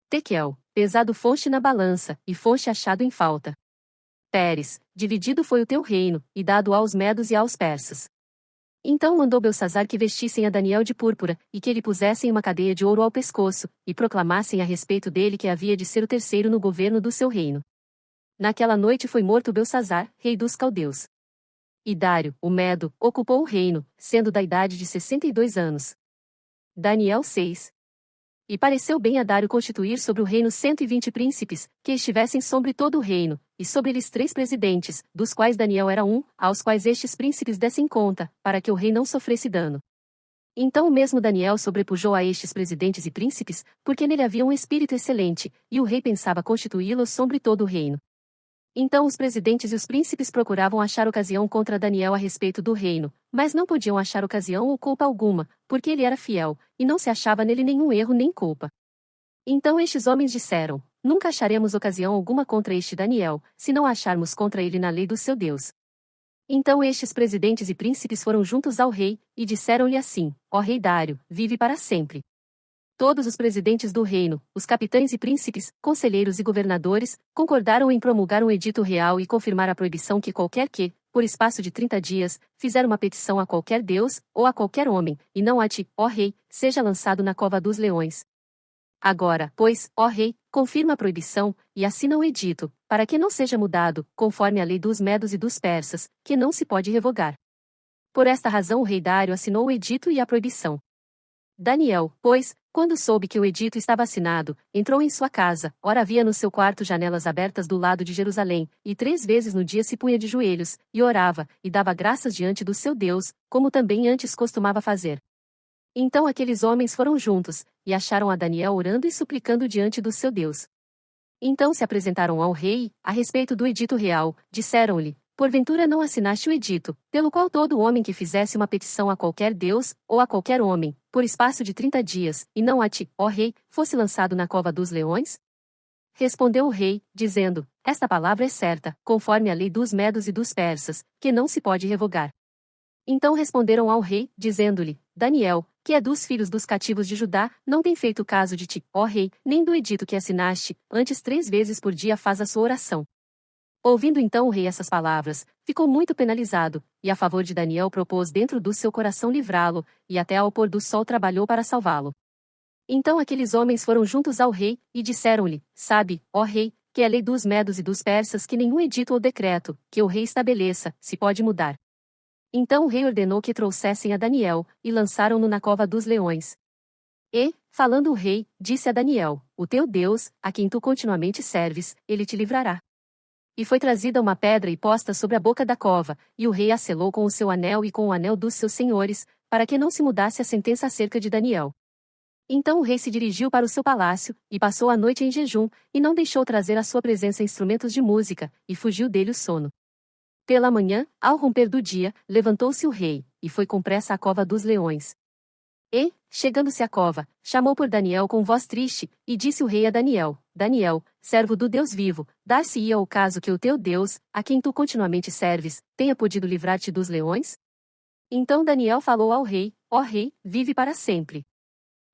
Tekel, pesado foste na balança, e foste achado em falta. Pérez, dividido foi o teu reino, e dado aos medos e aos persas. Então mandou Beltsazar que vestissem a Daniel de púrpura, e que lhe pusessem uma cadeia de ouro ao pescoço, e proclamassem a respeito dele que havia de ser o terceiro no governo do seu reino. Naquela noite foi morto Beltsazar, rei dos caldeus. E Dário, o Medo, ocupou o reino, sendo da idade de 62 anos. Daniel 6. E pareceu bem a Dário constituir sobre o reino 120 príncipes, que estivessem sobre todo o reino, e sobre eles 3 presidentes, dos quais Daniel era um, aos quais estes príncipes dessem conta, para que o rei não sofresse dano. Então o mesmo Daniel sobrepujou a estes presidentes e príncipes, porque nele havia um espírito excelente, e o rei pensava constituí-los sobre todo o reino. Então os presidentes e os príncipes procuravam achar ocasião contra Daniel a respeito do reino, mas não podiam achar ocasião ou culpa alguma, porque ele era fiel, e não se achava nele nenhum erro nem culpa. Então estes homens disseram: Nunca acharemos ocasião alguma contra este Daniel, se não a acharmos contra ele na lei do seu Deus. Então estes presidentes e príncipes foram juntos ao rei, e disseram-lhe assim: Ó rei Dário, vive para sempre. Todos os presidentes do reino, os capitães e príncipes, conselheiros e governadores, concordaram em promulgar um edito real e confirmar a proibição que qualquer que, por espaço de 30 dias, fizer uma petição a qualquer deus, ou a qualquer homem, e não a ti, ó rei, seja lançado na cova dos leões. Agora, pois, ó rei, confirma a proibição, e assina o edito, para que não seja mudado, conforme a lei dos medos e dos persas, que não se pode revogar. Por esta razão o rei Dário assinou o edito e a proibição. Daniel, pois, quando soube que o edito estava assinado, entrou em sua casa, ora havia no seu quarto janelas abertas do lado de Jerusalém, e 3 vezes no dia se punha de joelhos, e orava, e dava graças diante do seu Deus, como também antes costumava fazer. Então aqueles homens foram juntos, e acharam a Daniel orando e suplicando diante do seu Deus. Então se apresentaram ao rei, a respeito do edito real, disseram-lhe: Porventura não assinaste o edito, pelo qual todo homem que fizesse uma petição a qualquer deus, ou a qualquer homem, por espaço de 30 dias, e não a ti, ó rei, fosse lançado na cova dos leões? Respondeu o rei, dizendo: Esta palavra é certa, conforme a lei dos medos e dos persas, que não se pode revogar. Então responderam ao rei, dizendo-lhe: Daniel, que é dos filhos dos cativos de Judá, não tem feito caso de ti, ó rei, nem do edito que assinaste, antes 3 vezes por dia faz a sua oração. Ouvindo então o rei essas palavras, ficou muito penalizado, e a favor de Daniel propôs dentro do seu coração livrá-lo, e até ao pôr do sol trabalhou para salvá-lo. Então aqueles homens foram juntos ao rei, e disseram-lhe: Sabe, ó rei, que é a lei dos medos e dos persas que nenhum edito ou decreto, que o rei estabeleça, se pode mudar. Então o rei ordenou que trouxessem a Daniel, e lançaram-no na cova dos leões. E, falando o rei, disse a Daniel: O teu Deus, a quem tu continuamente serves, ele te livrará. E foi trazida uma pedra e posta sobre a boca da cova, e o rei a selou com o seu anel e com o anel dos seus senhores, para que não se mudasse a sentença acerca de Daniel. Então o rei se dirigiu para o seu palácio, e passou a noite em jejum, e não deixou trazer à sua presença instrumentos de música, e fugiu dele o sono. Pela manhã, ao romper do dia, levantou-se o rei, e foi com pressa à cova dos leões. E, chegando-se à cova, chamou por Daniel com voz triste, e disse o rei a Daniel: Daniel, servo do Deus vivo, dar-se-ia o caso que o teu Deus, a quem tu continuamente serves, tenha podido livrar-te dos leões? Então Daniel falou ao rei: Ó rei, vive para sempre.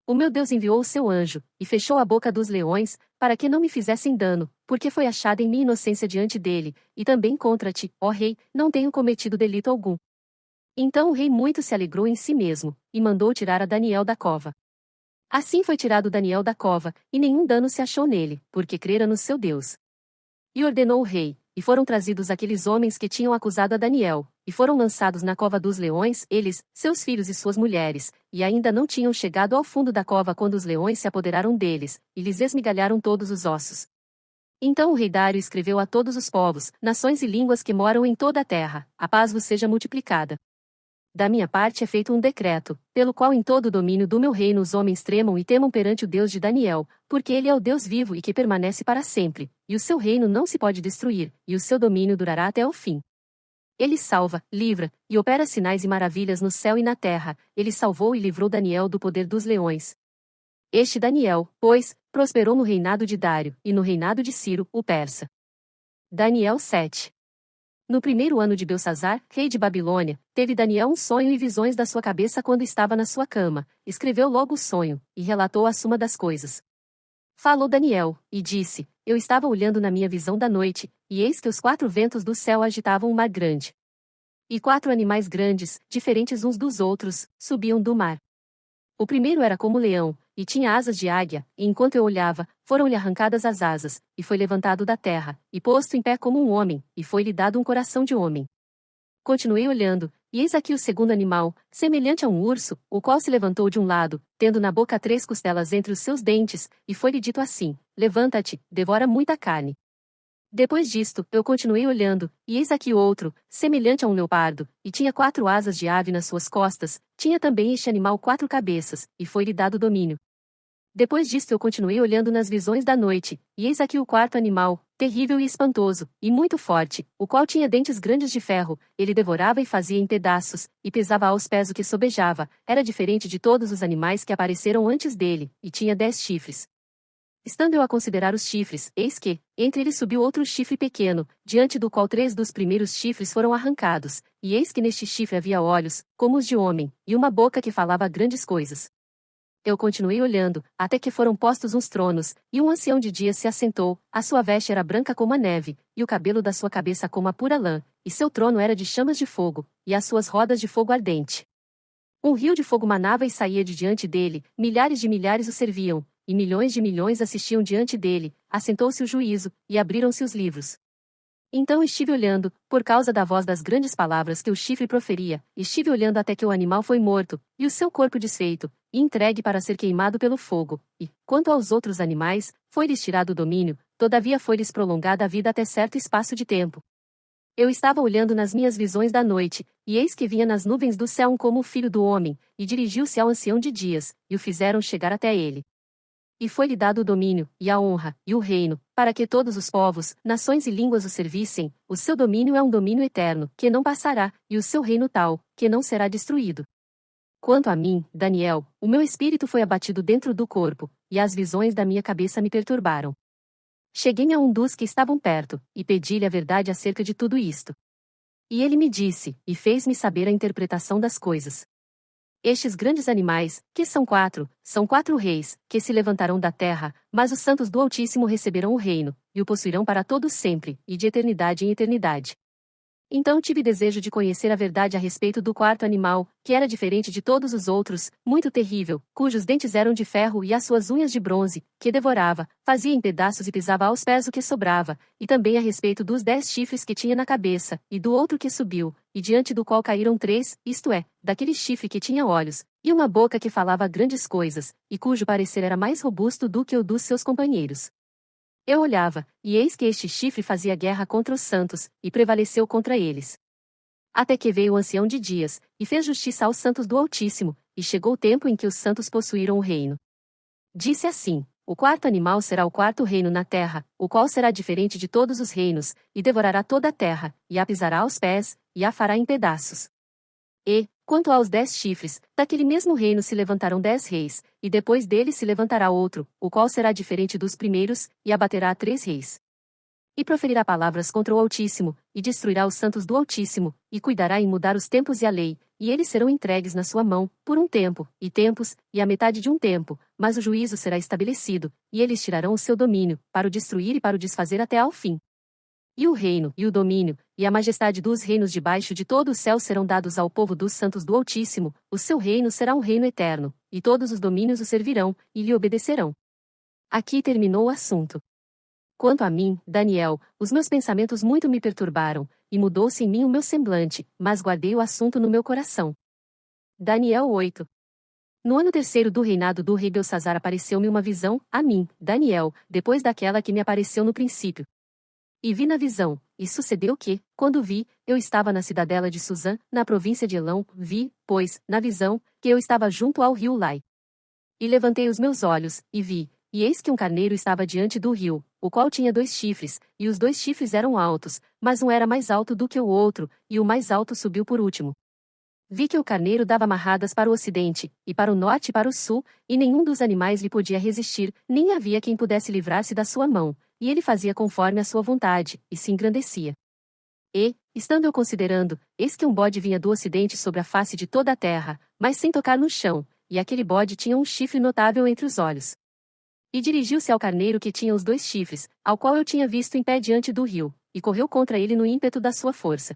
O meu Deus enviou o seu anjo, e fechou a boca dos leões, para que não me fizessem dano, porque foi achada em minha inocência diante dele, e também contra ti, ó rei, não tenho cometido delito algum. Então o rei muito se alegrou em si mesmo, e mandou tirar a Daniel da cova. Assim foi tirado Daniel da cova, e nenhum dano se achou nele, porque crera no seu Deus. E ordenou o rei, e foram trazidos aqueles homens que tinham acusado a Daniel, e foram lançados na cova dos leões, eles, seus filhos e suas mulheres, e ainda não tinham chegado ao fundo da cova quando os leões se apoderaram deles, e lhes esmigalharam todos os ossos. Então o rei Dário escreveu a todos os povos, nações e línguas que moram em toda a terra: a paz vos seja multiplicada. Da minha parte é feito um decreto, pelo qual em todo o domínio do meu reino os homens tremam e temam perante o Deus de Daniel, porque ele é o Deus vivo e que permanece para sempre, e o seu reino não se pode destruir, e o seu domínio durará até o fim. Ele salva, livra, e opera sinais e maravilhas no céu e na terra, ele salvou e livrou Daniel do poder dos leões. Este Daniel, pois, prosperou no reinado de Dário, e no reinado de Ciro, o persa. Daniel 7. No primeiro ano de Belsazar, rei de Babilônia, teve Daniel um sonho e visões da sua cabeça quando estava na sua cama, escreveu logo o sonho, e relatou a suma das coisas. Falou Daniel, e disse: Eu estava olhando na minha visão da noite, e eis que os 4 ventos do céu agitavam um mar grande. E 4 animais grandes, diferentes uns dos outros, subiam do mar. O primeiro era como leão, e tinha asas de águia, e enquanto eu olhava, foram-lhe arrancadas as asas, e foi levantado da terra, e posto em pé como um homem, e foi-lhe dado um coração de homem. Continuei olhando, e eis aqui o segundo animal, semelhante a um urso, o qual se levantou de um lado, tendo na boca 3 costelas entre os seus dentes, e foi-lhe dito assim: Levanta-te, devora muita carne. Depois disto, eu continuei olhando, e eis aqui outro, semelhante a um leopardo, e tinha 4 asas de ave nas suas costas, tinha também este animal 4 cabeças, e foi-lhe dado domínio. Depois disto eu continuei olhando nas visões da noite, e eis aqui o 4º animal, terrível e espantoso, e muito forte, o qual tinha dentes grandes de ferro, ele devorava e fazia em pedaços, e pesava aos pés o que sobejava, era diferente de todos os animais que apareceram antes dele, e tinha 10 chifres. Estando eu a considerar os chifres, eis que, entre eles subiu outro chifre pequeno, diante do qual 3 dos primeiros chifres foram arrancados, e eis que neste chifre havia olhos, como os de homem, e uma boca que falava grandes coisas. Eu continuei olhando, até que foram postos uns tronos, e um ancião de dias se assentou, a sua veste era branca como a neve, e o cabelo da sua cabeça como a pura lã, e seu trono era de chamas de fogo, e as suas rodas de fogo ardente. Um rio de fogo manava e saía de diante dele, milhares de milhares o serviam, e milhões de milhões assistiam diante dele, assentou-se o juízo, e abriram-se os livros. Então estive olhando, por causa da voz das grandes palavras que o chifre proferia, estive olhando até que o animal foi morto, e o seu corpo desfeito, e entregue para ser queimado pelo fogo, e, quanto aos outros animais, foi-lhes tirado o domínio, todavia foi-lhes prolongada a vida até certo espaço de tempo. Eu estava olhando nas minhas visões da noite, e eis que vinha nas nuvens do céu um como o filho do homem, e dirigiu-se ao ancião de dias, e o fizeram chegar até ele. E foi-lhe dado o domínio, e a honra, e o reino, para que todos os povos, nações e línguas o servissem. O seu domínio é um domínio eterno, que não passará, e o seu reino tal, que não será destruído. Quanto a mim, Daniel, o meu espírito foi abatido dentro do corpo, e as visões da minha cabeça me perturbaram. Cheguei-me a um dos que estavam perto, e pedi-lhe a verdade acerca de tudo isto. E ele me disse, e fez-me saber a interpretação das coisas. Estes grandes animais, que são 4, são 4 reis, que se levantarão da terra, mas os santos do Altíssimo receberão o reino, e o possuirão para todos sempre, e de eternidade em eternidade. Então tive desejo de conhecer a verdade a respeito do 4º animal, que era diferente de todos os outros, muito terrível, cujos dentes eram de ferro e as suas unhas de bronze, que devorava, fazia em pedaços e pisava aos pés o que sobrava, e também a respeito dos 10 chifres que tinha na cabeça, e do outro que subiu, e diante do qual caíram 3, isto é, daquele chifre que tinha olhos, e uma boca que falava grandes coisas, e cujo parecer era mais robusto do que o dos seus companheiros. Eu olhava, e eis que este chifre fazia guerra contra os santos, e prevaleceu contra eles. Até que veio o ancião de dias, e fez justiça aos santos do Altíssimo, e chegou o tempo em que os santos possuíram o reino. Disse assim: o 4º animal será o 4º reino na terra, o qual será diferente de todos os reinos, e devorará toda a terra, e a pisará aos pés, e a fará em pedaços. E, quanto aos 10 chifres, daquele mesmo reino se levantarão 10 reis, e depois dele se levantará outro, o qual será diferente dos primeiros, e abaterá a 3 reis. E proferirá palavras contra o Altíssimo, e destruirá os santos do Altíssimo, e cuidará em mudar os tempos e a lei, e eles serão entregues na sua mão, por um tempo, e tempos, e a metade de um tempo, mas o juízo será estabelecido, e eles tirarão o seu domínio, para o destruir e para o desfazer até ao fim. E o reino, e o domínio, e a majestade dos reinos debaixo de todo o céu serão dados ao povo dos santos do Altíssimo, o seu reino será um reino eterno, e todos os domínios o servirão, e lhe obedecerão. Aqui terminou o assunto. Quanto a mim, Daniel, os meus pensamentos muito me perturbaram, e mudou-se em mim o meu semblante, mas guardei o assunto no meu coração. Daniel 8. No ano terceiro do reinado do rei Belsazar apareceu-me uma visão, a mim, Daniel, depois daquela que me apareceu no princípio. E vi na visão, e sucedeu que, quando vi, eu estava na cidadela de Suzã, na província de Elão, vi, pois, na visão, que eu estava junto ao rio Lai. E levantei os meus olhos, e vi, e eis que um carneiro estava diante do rio, o qual tinha 2 chifres, e os 2 chifres eram altos, mas um era mais alto do que o outro, e o mais alto subiu por último. Vi que o carneiro dava amarradas para o ocidente, e para o norte e para o sul, e nenhum dos animais lhe podia resistir, nem havia quem pudesse livrar-se da sua mão, e ele fazia conforme a sua vontade, e se engrandecia. E, estando eu considerando, eis que um bode vinha do ocidente sobre a face de toda a terra, mas sem tocar no chão, e aquele bode tinha um chifre notável entre os olhos. E dirigiu-se ao carneiro que tinha os 2 chifres, ao qual eu tinha visto em pé diante do rio, e correu contra ele no ímpeto da sua força.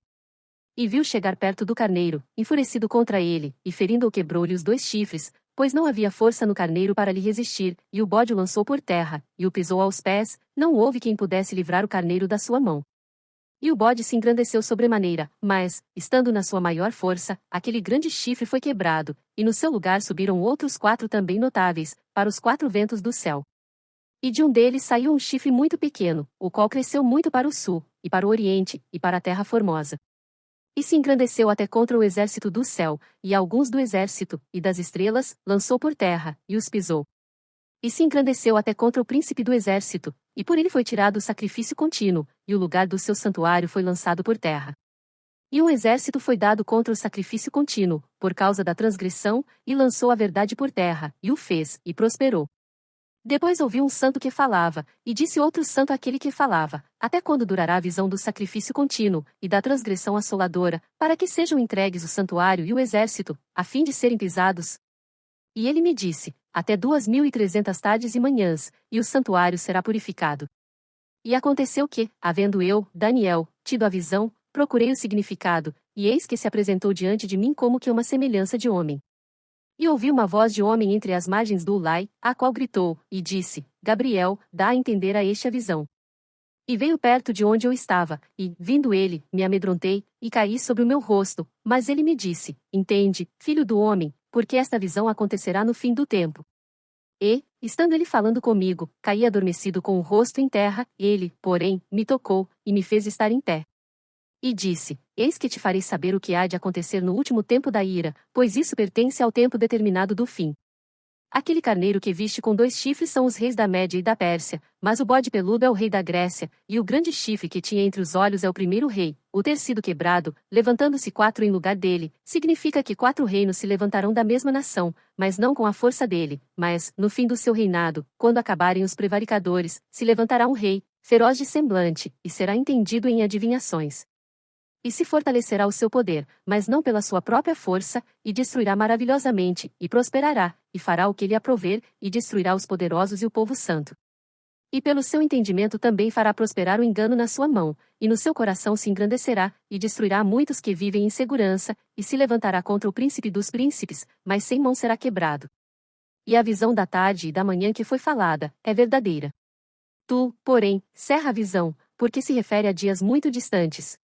E viu chegar perto do carneiro, enfurecido contra ele, e ferindo-o quebrou-lhe os 2 chifres, pois não havia força no carneiro para lhe resistir, e o bode o lançou por terra, e o pisou aos pés, não houve quem pudesse livrar o carneiro da sua mão. E o bode se engrandeceu sobremaneira, mas, estando na sua maior força, aquele grande chifre foi quebrado, e no seu lugar subiram outros 4 também notáveis, para os 4 ventos do céu. E de um deles saiu um chifre muito pequeno, o qual cresceu muito para o sul, e para o oriente, e para a terra formosa. E se engrandeceu até contra o exército do céu, e alguns do exército, e das estrelas, lançou por terra, e os pisou. E se engrandeceu até contra o príncipe do exército, e por ele foi tirado o sacrifício contínuo, e o lugar do seu santuário foi lançado por terra. E um exército foi dado contra o sacrifício contínuo, por causa da transgressão, e lançou a verdade por terra, e o fez, e prosperou. Depois ouvi um santo que falava, e disse outro santo àquele que falava: até quando durará a visão do sacrifício contínuo, e da transgressão assoladora, para que sejam entregues o santuário e o exército, a fim de serem pisados? E ele me disse: até 2300 tardes e manhãs, e o santuário será purificado. E aconteceu que, havendo eu, Daniel, tido a visão, procurei o significado, e eis que se apresentou diante de mim como que uma semelhança de homem. E ouvi uma voz de homem entre as margens do Ulai, a qual gritou, e disse: Gabriel, dá a entender a este a visão. E veio perto de onde eu estava, e, vindo ele, me amedrontei, e caí sobre o meu rosto, mas ele me disse: Entende, filho do homem, porque esta visão acontecerá no fim do tempo. E, estando ele falando comigo, caí adormecido com o rosto em terra, ele, porém, me tocou, e me fez estar em pé. E disse: Eis que te farei saber o que há de acontecer no último tempo da ira, pois isso pertence ao tempo determinado do fim. Aquele carneiro que viste com 2 chifres são os reis da Média e da Pérsia, mas o bode peludo é o rei da Grécia, e o grande chifre que tinha entre os olhos é o primeiro rei, o ter sido quebrado, levantando-se 4 em lugar dele, significa que 4 reinos se levantarão da mesma nação, mas não com a força dele, mas, no fim do seu reinado, quando acabarem os prevaricadores, se levantará um rei, feroz de semblante, e será entendido em adivinhações. E se fortalecerá o seu poder, mas não pela sua própria força, e destruirá maravilhosamente, e prosperará, e fará o que lhe aprover, e destruirá os poderosos e o povo santo. E pelo seu entendimento também fará prosperar o engano na sua mão, e no seu coração se engrandecerá, e destruirá muitos que vivem em segurança, e se levantará contra o príncipe dos príncipes, mas sem mão será quebrado. E a visão da tarde e da manhã que foi falada, é verdadeira. Tu, porém, cerra a visão, porque se refere a dias muito distantes.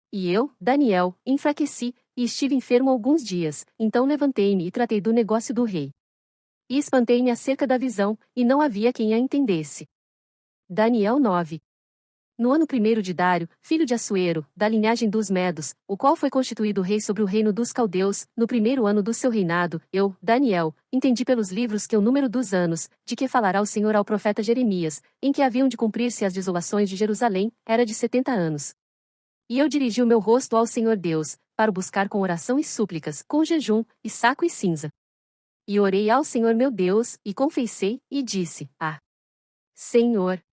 E eu, Daniel, enfraqueci, e estive enfermo alguns dias, então levantei-me e tratei do negócio do rei. E espantei-me acerca da visão, e não havia quem a entendesse. Daniel 9. No ano 1º de Dário, filho de Assuero, da linhagem dos Medos, o qual foi constituído rei sobre o reino dos caldeus, no 1º ano do seu reinado, eu, Daniel, entendi pelos livros que o número dos anos, de que falará o Senhor ao profeta Jeremias, em que haviam de cumprir-se as desolações de Jerusalém, era de 70 anos. E eu dirigi o meu rosto ao Senhor Deus, para o buscar com oração e súplicas, com jejum, e saco e cinza. E orei ao Senhor meu Deus, e confessei, e disse: Senhor,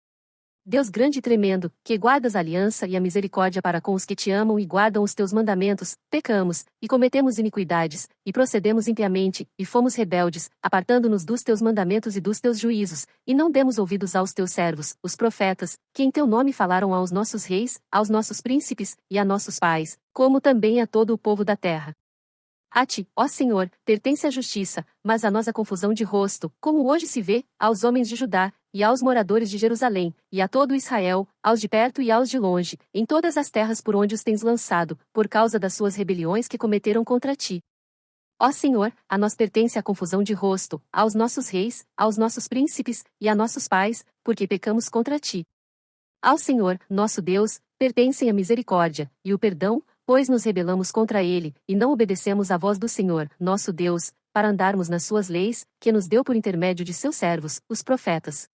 Deus grande e tremendo, que guardas a aliança e a misericórdia para com os que te amam e guardam os teus mandamentos, pecamos, e cometemos iniquidades, e procedemos impiamente, e fomos rebeldes, apartando-nos dos teus mandamentos e dos teus juízos, e não demos ouvidos aos teus servos, os profetas, que em teu nome falaram aos nossos reis, aos nossos príncipes, e a nossos pais, como também a todo o povo da terra. A ti, ó Senhor, pertence a justiça, mas a nós a confusão de rosto, como hoje se vê, aos homens de Judá, e aos moradores de Jerusalém, e a todo Israel, aos de perto e aos de longe, em todas as terras por onde os tens lançado, por causa das suas rebeliões que cometeram contra ti. Ó Senhor, a nós pertence a confusão de rosto, aos nossos reis, aos nossos príncipes, e a nossos pais, porque pecamos contra ti. Ao Senhor, nosso Deus, pertencem a misericórdia, e o perdão, pois nos rebelamos contra ele, e não obedecemos à voz do Senhor, nosso Deus, para andarmos nas suas leis, que nos deu por intermédio de seus servos, os profetas.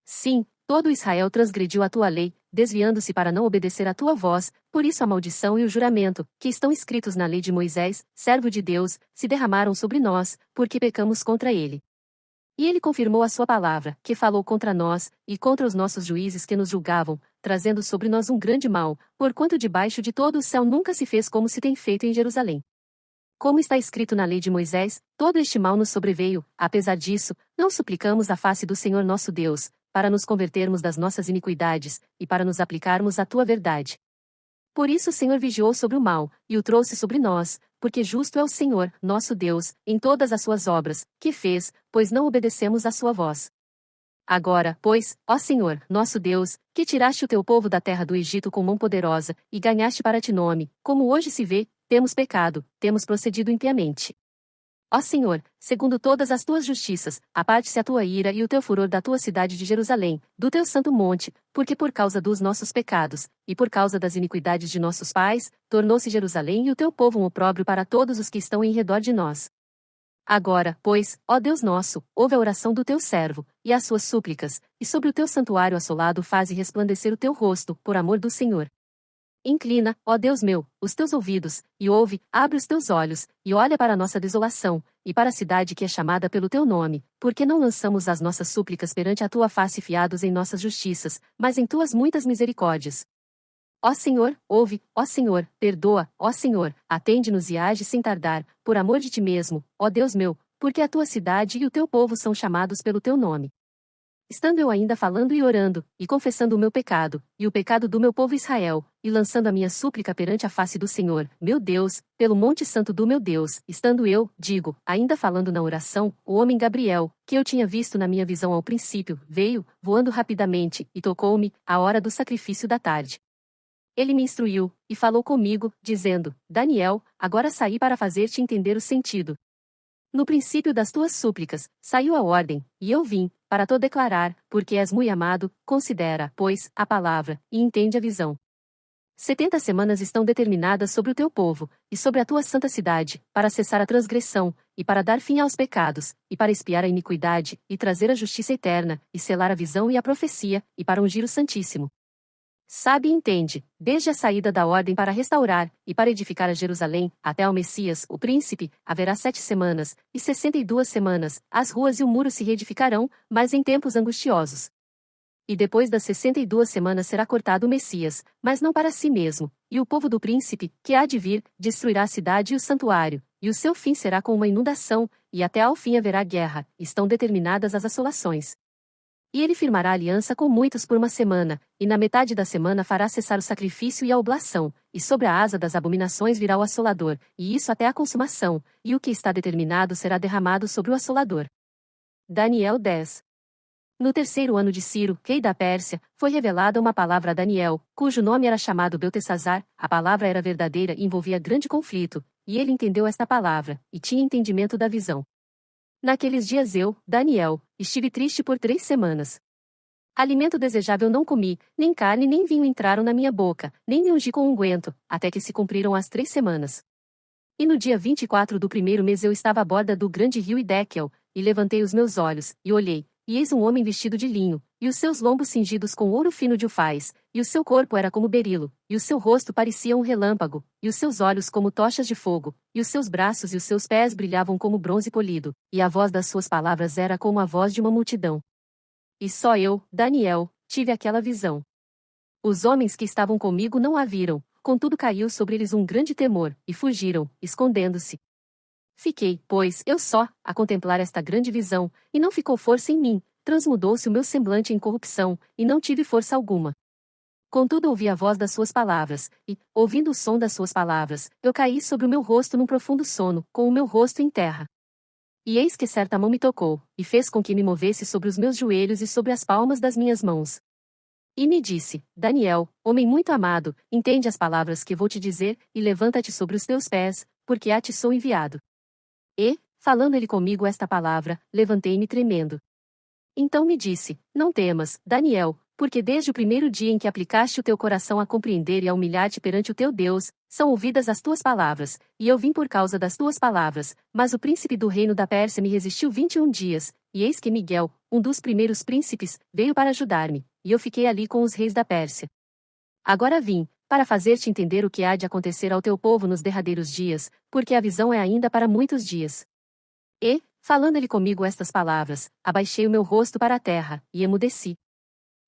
Sim, todo Israel transgrediu a tua lei, desviando-se para não obedecer à tua voz, por isso a maldição e o juramento, que estão escritos na lei de Moisés, servo de Deus, se derramaram sobre nós, porque pecamos contra ele. E ele confirmou a sua palavra, que falou contra nós, e contra os nossos juízes que nos julgavam, trazendo sobre nós um grande mal, porquanto debaixo de todo o céu nunca se fez como se tem feito em Jerusalém. Como está escrito na lei de Moisés, todo este mal nos sobreveio, apesar disso, não suplicamos a face do Senhor nosso Deus, para nos convertermos das nossas iniquidades, e para nos aplicarmos à tua verdade. Por isso o Senhor vigiou sobre o mal, e o trouxe sobre nós, porque justo é o Senhor, nosso Deus, em todas as suas obras, que fez, pois não obedecemos à sua voz. Agora, pois, ó Senhor, nosso Deus, que tiraste o teu povo da terra do Egito com mão poderosa, e ganhaste para ti nome, como hoje se vê, temos pecado, temos procedido impiamente. Ó Senhor, segundo todas as tuas justiças, aparte-se a tua ira e o teu furor da tua cidade de Jerusalém, do teu santo monte, porque por causa dos nossos pecados, e por causa das iniquidades de nossos pais, tornou-se Jerusalém e o teu povo um opróbrio para todos os que estão em redor de nós. Agora, pois, ó Deus nosso, ouve a oração do teu servo, e as suas súplicas, e sobre o teu santuário assolado faze resplandecer o teu rosto, por amor do Senhor. Inclina, ó Deus meu, os teus ouvidos, e ouve, abre os teus olhos, e olha para a nossa desolação, e para a cidade que é chamada pelo teu nome, porque não lançamos as nossas súplicas perante a tua face fiados em nossas justiças, mas em tuas muitas misericórdias. Ó Senhor, ouve, ó Senhor, perdoa, ó Senhor, atende-nos e age sem tardar, por amor de ti mesmo, ó Deus meu, porque a tua cidade e o teu povo são chamados pelo teu nome. Estando eu ainda falando e orando, e confessando o meu pecado, e o pecado do meu povo Israel, e lançando a minha súplica perante a face do Senhor, meu Deus, pelo monte santo do meu Deus, estando eu, digo, ainda falando na oração, o homem Gabriel, que eu tinha visto na minha visão ao princípio, veio, voando rapidamente, e tocou-me, à hora do sacrifício da tarde. Ele me instruiu, e falou comigo, dizendo, Daniel, agora saí para fazer-te entender o sentido. No princípio das tuas súplicas, saiu a ordem, e eu vim, para te declarar, porque és muito amado, considera, pois, a palavra, e entende a visão. 70 semanas estão determinadas sobre o teu povo, e sobre a tua santa cidade, para cessar a transgressão, e para dar fim aos pecados, e para expiar a iniquidade, e trazer a justiça eterna, e selar a visão e a profecia, e para ungir o Santíssimo. Sabe e entende, desde a saída da ordem para restaurar, e para edificar a Jerusalém, até ao Messias, o príncipe, haverá 7 semanas, e 62 semanas, as ruas e o muro se reedificarão, mas em tempos angustiosos. E depois das 62 semanas será cortado o Messias, mas não para si mesmo, e o povo do príncipe, que há de vir, destruirá a cidade e o santuário, e o seu fim será com uma inundação, e até ao fim haverá guerra, estão determinadas as assolações. E ele firmará aliança com muitos por uma semana, e na metade da semana fará cessar o sacrifício e a oblação, e sobre a asa das abominações virá o assolador, e isso até a consumação, e o que está determinado será derramado sobre o assolador. Daniel 10. No 3º ano de Ciro, rei da Pérsia, foi revelada uma palavra a Daniel, cujo nome era chamado Beltesazar. A palavra era verdadeira e envolvia grande conflito, e ele entendeu esta palavra, e tinha entendimento da visão. Naqueles dias eu, Daniel, estive triste por 3 semanas. Alimento desejável não comi, nem carne nem vinho entraram na minha boca, nem me ungi com unguento, até que se cumpriram as 3 semanas. E no dia 24 do 1º mês eu estava à borda do grande rio Idequel, e levantei os meus olhos, e olhei, e eis um homem vestido de linho, e os seus lombos cingidos com ouro fino de ufaz, e o seu corpo era como berilo, e o seu rosto parecia um relâmpago, e os seus olhos como tochas de fogo, e os seus braços e os seus pés brilhavam como bronze polido, e a voz das suas palavras era como a voz de uma multidão. E só eu, Daniel, tive aquela visão. Os homens que estavam comigo não a viram, contudo caiu sobre eles um grande temor, e fugiram, escondendo-se. Fiquei, pois, eu só, a contemplar esta grande visão, e não ficou força em mim, transmudou-se o meu semblante em corrupção, e não tive força alguma. Contudo ouvi a voz das suas palavras, e, ouvindo o som das suas palavras, eu caí sobre o meu rosto num profundo sono, com o meu rosto em terra. E eis que certa mão me tocou, e fez com que me movesse sobre os meus joelhos e sobre as palmas das minhas mãos. E me disse, Daniel, homem muito amado, entende as palavras que vou te dizer, e levanta-te sobre os teus pés, porque a ti sou enviado. E, falando ele comigo esta palavra, levantei-me tremendo. Então me disse, não temas, Daniel, porque desde o primeiro dia em que aplicaste o teu coração a compreender e a humilhar-te perante o teu Deus, são ouvidas as tuas palavras, e eu vim por causa das tuas palavras, mas o príncipe do reino da Pérsia me resistiu 21 dias, e eis que Miguel, um dos primeiros príncipes, veio para ajudar-me, e eu fiquei ali com os reis da Pérsia. Agora vim, para fazer-te entender o que há de acontecer ao teu povo nos derradeiros dias, porque a visão é ainda para muitos dias. E, falando ele comigo estas palavras, abaixei o meu rosto para a terra, e emudeci.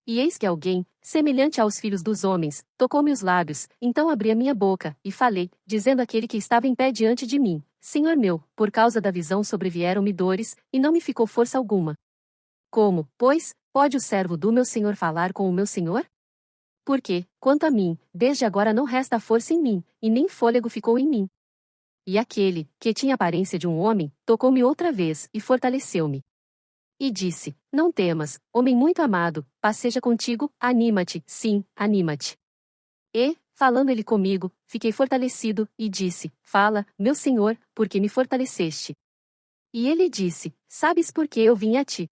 E eis que alguém, semelhante aos filhos dos homens, tocou-me os lábios, então abri a minha boca, e falei, dizendo àquele que estava em pé diante de mim, Senhor meu, por causa da visão sobrevieram-me dores, e não me ficou força alguma. Como, pois, pode o servo do meu senhor falar com o meu senhor? Porque, quanto a mim, desde agora não resta força em mim, e nem fôlego ficou em mim. E aquele, que tinha aparência de um homem, tocou-me outra vez, e fortaleceu-me. E disse, não temas, homem muito amado, paz seja contigo, anima-te, sim, anima-te. E, falando ele comigo, fiquei fortalecido, e disse, fala, meu senhor, porque me fortaleceste. E ele disse, sabes por que eu vim a ti?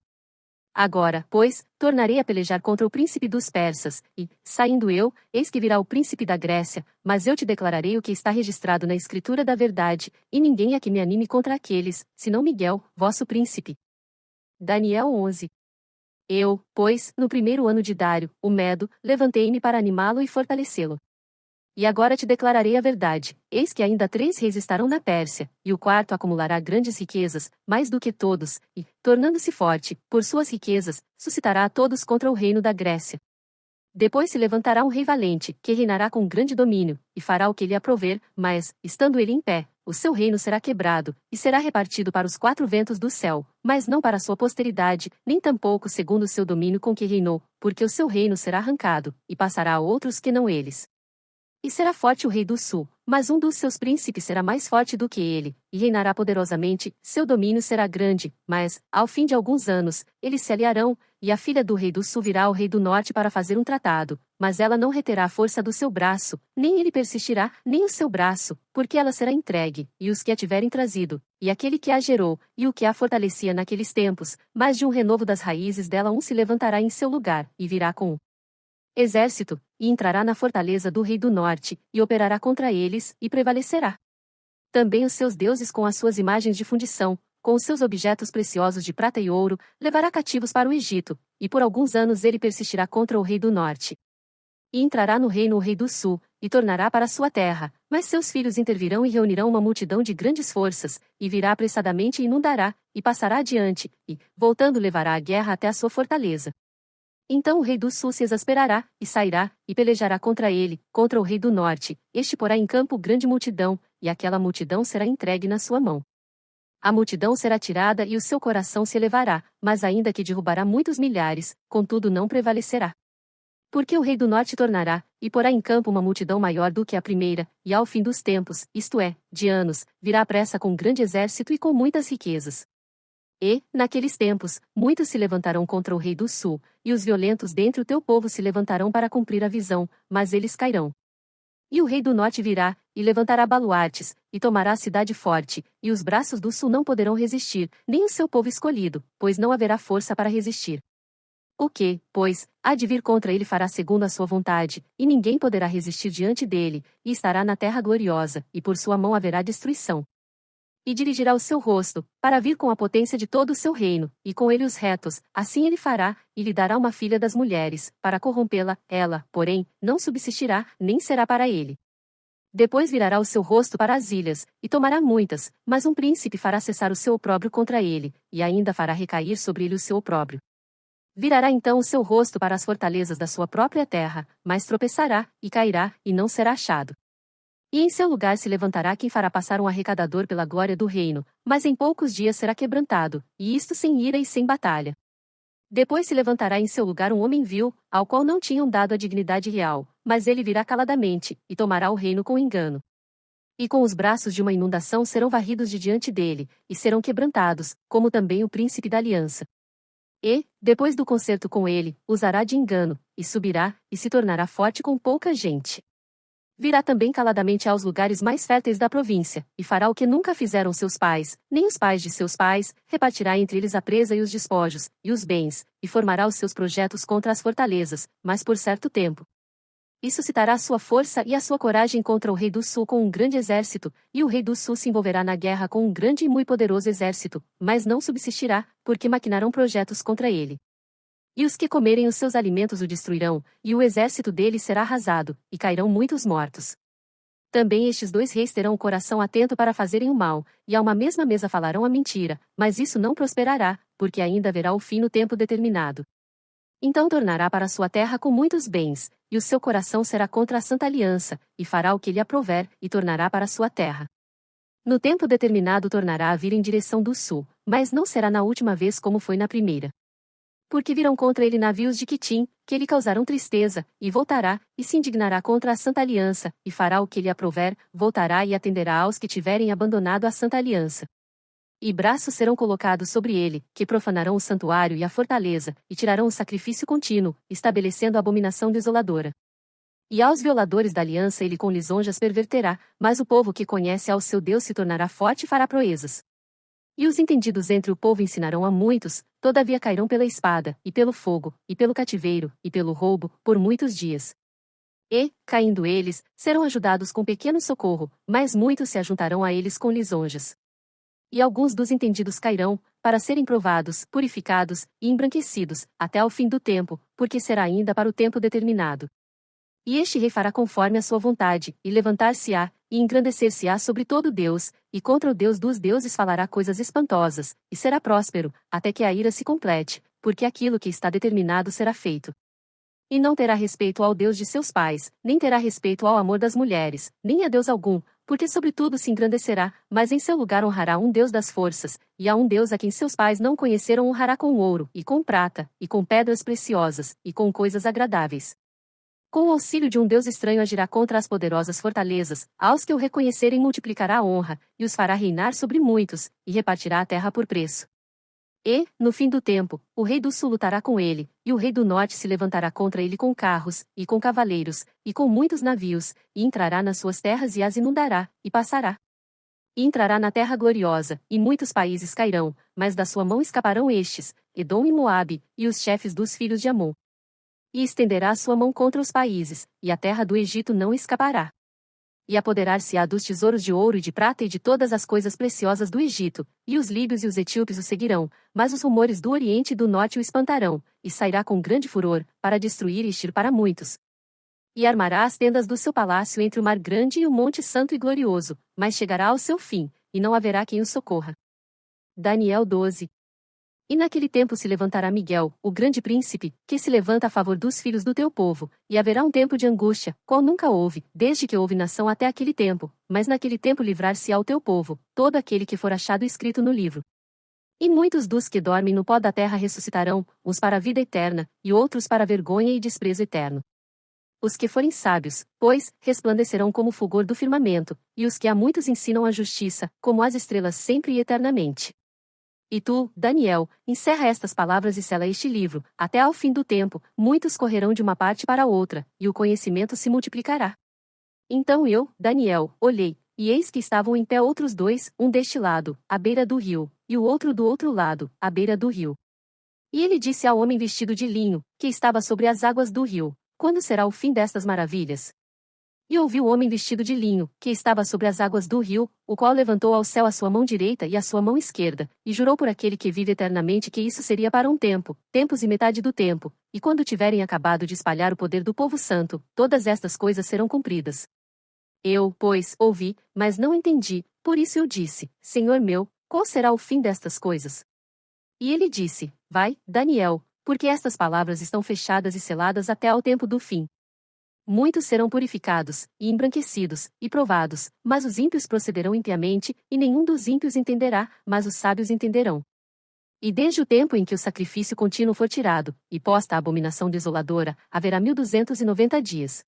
Agora, pois, tornarei a pelejar contra o príncipe dos persas, e, saindo eu, eis que virá o príncipe da Grécia, mas eu te declararei o que está registrado na escritura da verdade, e ninguém é que me anime contra aqueles, senão Miguel, vosso príncipe. Daniel 11. Eu, pois, no primeiro ano de Dário, o Medo, levantei-me para animá-lo e fortalecê-lo. E agora te declararei a verdade, eis que ainda 3 reis estarão na Pérsia, e o quarto acumulará grandes riquezas, mais do que todos, e, tornando-se forte, por suas riquezas, suscitará a todos contra o reino da Grécia. Depois se levantará um rei valente, que reinará com grande domínio, e fará o que lhe aprouver, mas, estando ele em pé, o seu reino será quebrado, e será repartido para os 4 ventos do céu, mas não para a sua posteridade, nem tampouco segundo o seu domínio com que reinou, porque o seu reino será arrancado, e passará a outros que não eles. E será forte o rei do sul, mas um dos seus príncipes será mais forte do que ele, e reinará poderosamente, seu domínio será grande, mas, ao fim de alguns anos, eles se aliarão, e a filha do rei do sul virá ao rei do norte para fazer um tratado, mas ela não reterá a força do seu braço, nem ele persistirá, nem o seu braço, porque ela será entregue, e os que a tiverem trazido, e aquele que a gerou, e o que a fortalecia naqueles tempos, mas de um renovo das raízes dela um se levantará em seu lugar, e virá com exército, e entrará na fortaleza do rei do norte, e operará contra eles, e prevalecerá. Também os seus deuses com as suas imagens de fundição, com os seus objetos preciosos de prata e ouro, levará cativos para o Egito, e por alguns anos ele persistirá contra o rei do norte. E entrará no reino o rei do sul, e tornará para sua terra, mas seus filhos intervirão e reunirão uma multidão de grandes forças, e virá apressadamente e inundará, e passará adiante, e, voltando levará a guerra até a sua fortaleza. Então o rei do sul se exasperará, e sairá, e pelejará contra ele, contra o rei do norte, este porá em campo grande multidão, e aquela multidão será entregue na sua mão. A multidão será tirada e o seu coração se elevará, mas ainda que derrubará muitos milhares, contudo não prevalecerá. Porque o rei do norte tornará, e porá em campo uma multidão maior do que a primeira, e ao fim dos tempos, isto é, de anos, virá à pressa com grande exército e com muitas riquezas. E, naqueles tempos, muitos se levantarão contra o rei do sul, e os violentos dentre o teu povo se levantarão para cumprir a visão, mas eles cairão. E o rei do norte virá, e levantará baluartes, e tomará a cidade forte, e os braços do sul não poderão resistir, nem o seu povo escolhido, pois não haverá força para resistir. O que, pois, há de vir contra ele fará segundo a sua vontade, e ninguém poderá resistir diante dele, e estará na terra gloriosa, e por sua mão haverá destruição. E dirigirá o seu rosto, para vir com a potência de todo o seu reino, e com ele os retos, assim ele fará, e lhe dará uma filha das mulheres, para corrompê-la, ela, porém, não subsistirá, nem será para ele. Depois virará o seu rosto para as ilhas, e tomará muitas, mas um príncipe fará cessar o seu opróbrio contra ele, e ainda fará recair sobre ele o seu opróbrio. Virará então o seu rosto para as fortalezas da sua própria terra, mas tropeçará, e cairá, e não será achado. E em seu lugar se levantará quem fará passar um arrecadador pela glória do reino, mas em poucos dias será quebrantado, e isto sem ira e sem batalha. Depois se levantará em seu lugar um homem vil, ao qual não tinham dado a dignidade real, mas ele virá caladamente, e tomará o reino com engano. E com os braços de uma inundação serão varridos de diante dele, e serão quebrantados, como também o príncipe da aliança. E, depois do concerto com ele, usará de engano, e subirá, e se tornará forte com pouca gente. Virá também caladamente aos lugares mais férteis da província, e fará o que nunca fizeram seus pais, nem os pais de seus pais, repartirá entre eles a presa e os despojos, e os bens, e formará os seus projetos contra as fortalezas, mas por certo tempo. E suscitará sua força e a sua coragem contra o rei do sul com um grande exército, e o rei do sul se envolverá na guerra com um grande e muito poderoso exército, mas não subsistirá, porque maquinarão projetos contra ele. E os que comerem os seus alimentos o destruirão, e o exército dele será arrasado, e cairão muitos mortos. Também estes dois reis terão o coração atento para fazerem o mal, e a uma mesma mesa falarão a mentira, mas isso não prosperará, porque ainda haverá o fim no tempo determinado. Então tornará para sua terra com muitos bens, e o seu coração será contra a santa aliança, e fará o que lhe aprouver, e tornará para sua terra. No tempo determinado tornará a vir em direção do sul, mas não será na última vez como foi na primeira. Porque virão contra ele navios de Quitim, que lhe causarão tristeza, e voltará, e se indignará contra a santa aliança, e fará o que lhe aprouver, voltará e atenderá aos que tiverem abandonado a santa aliança. E braços serão colocados sobre ele, que profanarão o santuário e a fortaleza, e tirarão o sacrifício contínuo, estabelecendo a abominação desoladora. E aos violadores da aliança ele com lisonjas perverterá, mas o povo que conhece ao seu Deus se tornará forte e fará proezas. E os entendidos entre o povo ensinarão a muitos, todavia cairão pela espada, e pelo fogo, e pelo cativeiro, e pelo roubo, por muitos dias. E, caindo eles, serão ajudados com pequeno socorro, mas muitos se ajuntarão a eles com lisonjas. E alguns dos entendidos cairão, para serem provados, purificados e embranquecidos, até ao fim do tempo, porque será ainda para o tempo determinado. E este rei fará conforme a sua vontade, e levantar-se-á, e engrandecer-se-á sobre todo Deus, e contra o Deus dos deuses falará coisas espantosas, e será próspero, até que a ira se complete, porque aquilo que está determinado será feito. E não terá respeito ao Deus de seus pais, nem terá respeito ao amor das mulheres, nem a Deus algum, porque sobretudo se engrandecerá, mas em seu lugar honrará um Deus das forças, e a um Deus a quem seus pais não conheceram honrará com ouro, e com prata, e com pedras preciosas, e com coisas agradáveis. Com o auxílio de um Deus estranho agirá contra as poderosas fortalezas, aos que o reconhecerem multiplicará a honra, e os fará reinar sobre muitos, e repartirá a terra por preço. E, no fim do tempo, o rei do sul lutará com ele, e o rei do norte se levantará contra ele com carros, e com cavaleiros, e com muitos navios, e entrará nas suas terras e as inundará, e passará. E entrará na terra gloriosa, e muitos países cairão, mas da sua mão escaparão estes, Edom e Moabe, e os chefes dos filhos de Amon. E estenderá a sua mão contra os países, e a terra do Egito não escapará. E apoderar-se-á dos tesouros de ouro e de prata e de todas as coisas preciosas do Egito, e os líbios e os etíopes o seguirão, mas os rumores do Oriente e do Norte o espantarão, e sairá com grande furor, para destruir e extir para muitos. E armará as tendas do seu palácio entre o mar grande e o monte santo e glorioso, mas chegará ao seu fim, e não haverá quem o socorra. Daniel 12. E naquele tempo se levantará Miguel, o grande príncipe, que se levanta a favor dos filhos do teu povo, e haverá um tempo de angústia, qual nunca houve, desde que houve nação até aquele tempo, mas naquele tempo livrar-se-á o teu povo, todo aquele que for achado escrito no livro. E muitos dos que dormem no pó da terra ressuscitarão, uns para a vida eterna, e outros para a vergonha e desprezo eterno. Os que forem sábios, pois, resplandecerão como o fulgor do firmamento, e os que a muitos ensinam a justiça, como as estrelas sempre e eternamente. E tu, Daniel, encerra estas palavras e sela este livro, até ao fim do tempo, muitos correrão de uma parte para outra, e o conhecimento se multiplicará. Então eu, Daniel, olhei, e eis que estavam em pé outros dois, um deste lado, à beira do rio, e o outro do outro lado, à beira do rio. E ele disse ao homem vestido de linho, que estava sobre as águas do rio: Quando será o fim destas maravilhas? E ouvi o homem vestido de linho, que estava sobre as águas do rio, o qual levantou ao céu a sua mão direita e a sua mão esquerda, e jurou por aquele que vive eternamente que isso seria para um tempo, tempos e metade do tempo, e quando tiverem acabado de espalhar o poder do povo santo, todas estas coisas serão cumpridas. Eu, pois, ouvi, mas não entendi, por isso eu disse: Senhor meu, qual será o fim destas coisas? E ele disse: Vai, Daniel, Porque estas palavras estão fechadas e seladas até ao tempo do fim. Muitos serão purificados, e embranquecidos, e provados, mas os ímpios procederão impiamente, e nenhum dos ímpios entenderá, mas os sábios entenderão. E desde o tempo em que o sacrifício contínuo for tirado, e posta a abominação desoladora, haverá 1290 dias.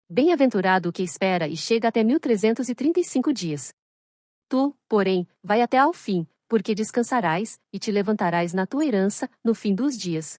Bem-aventurado o que espera e chega até 1335 dias. Tu, porém, vai até ao fim, porque descansarás, e te levantarás na tua herança, no fim dos dias.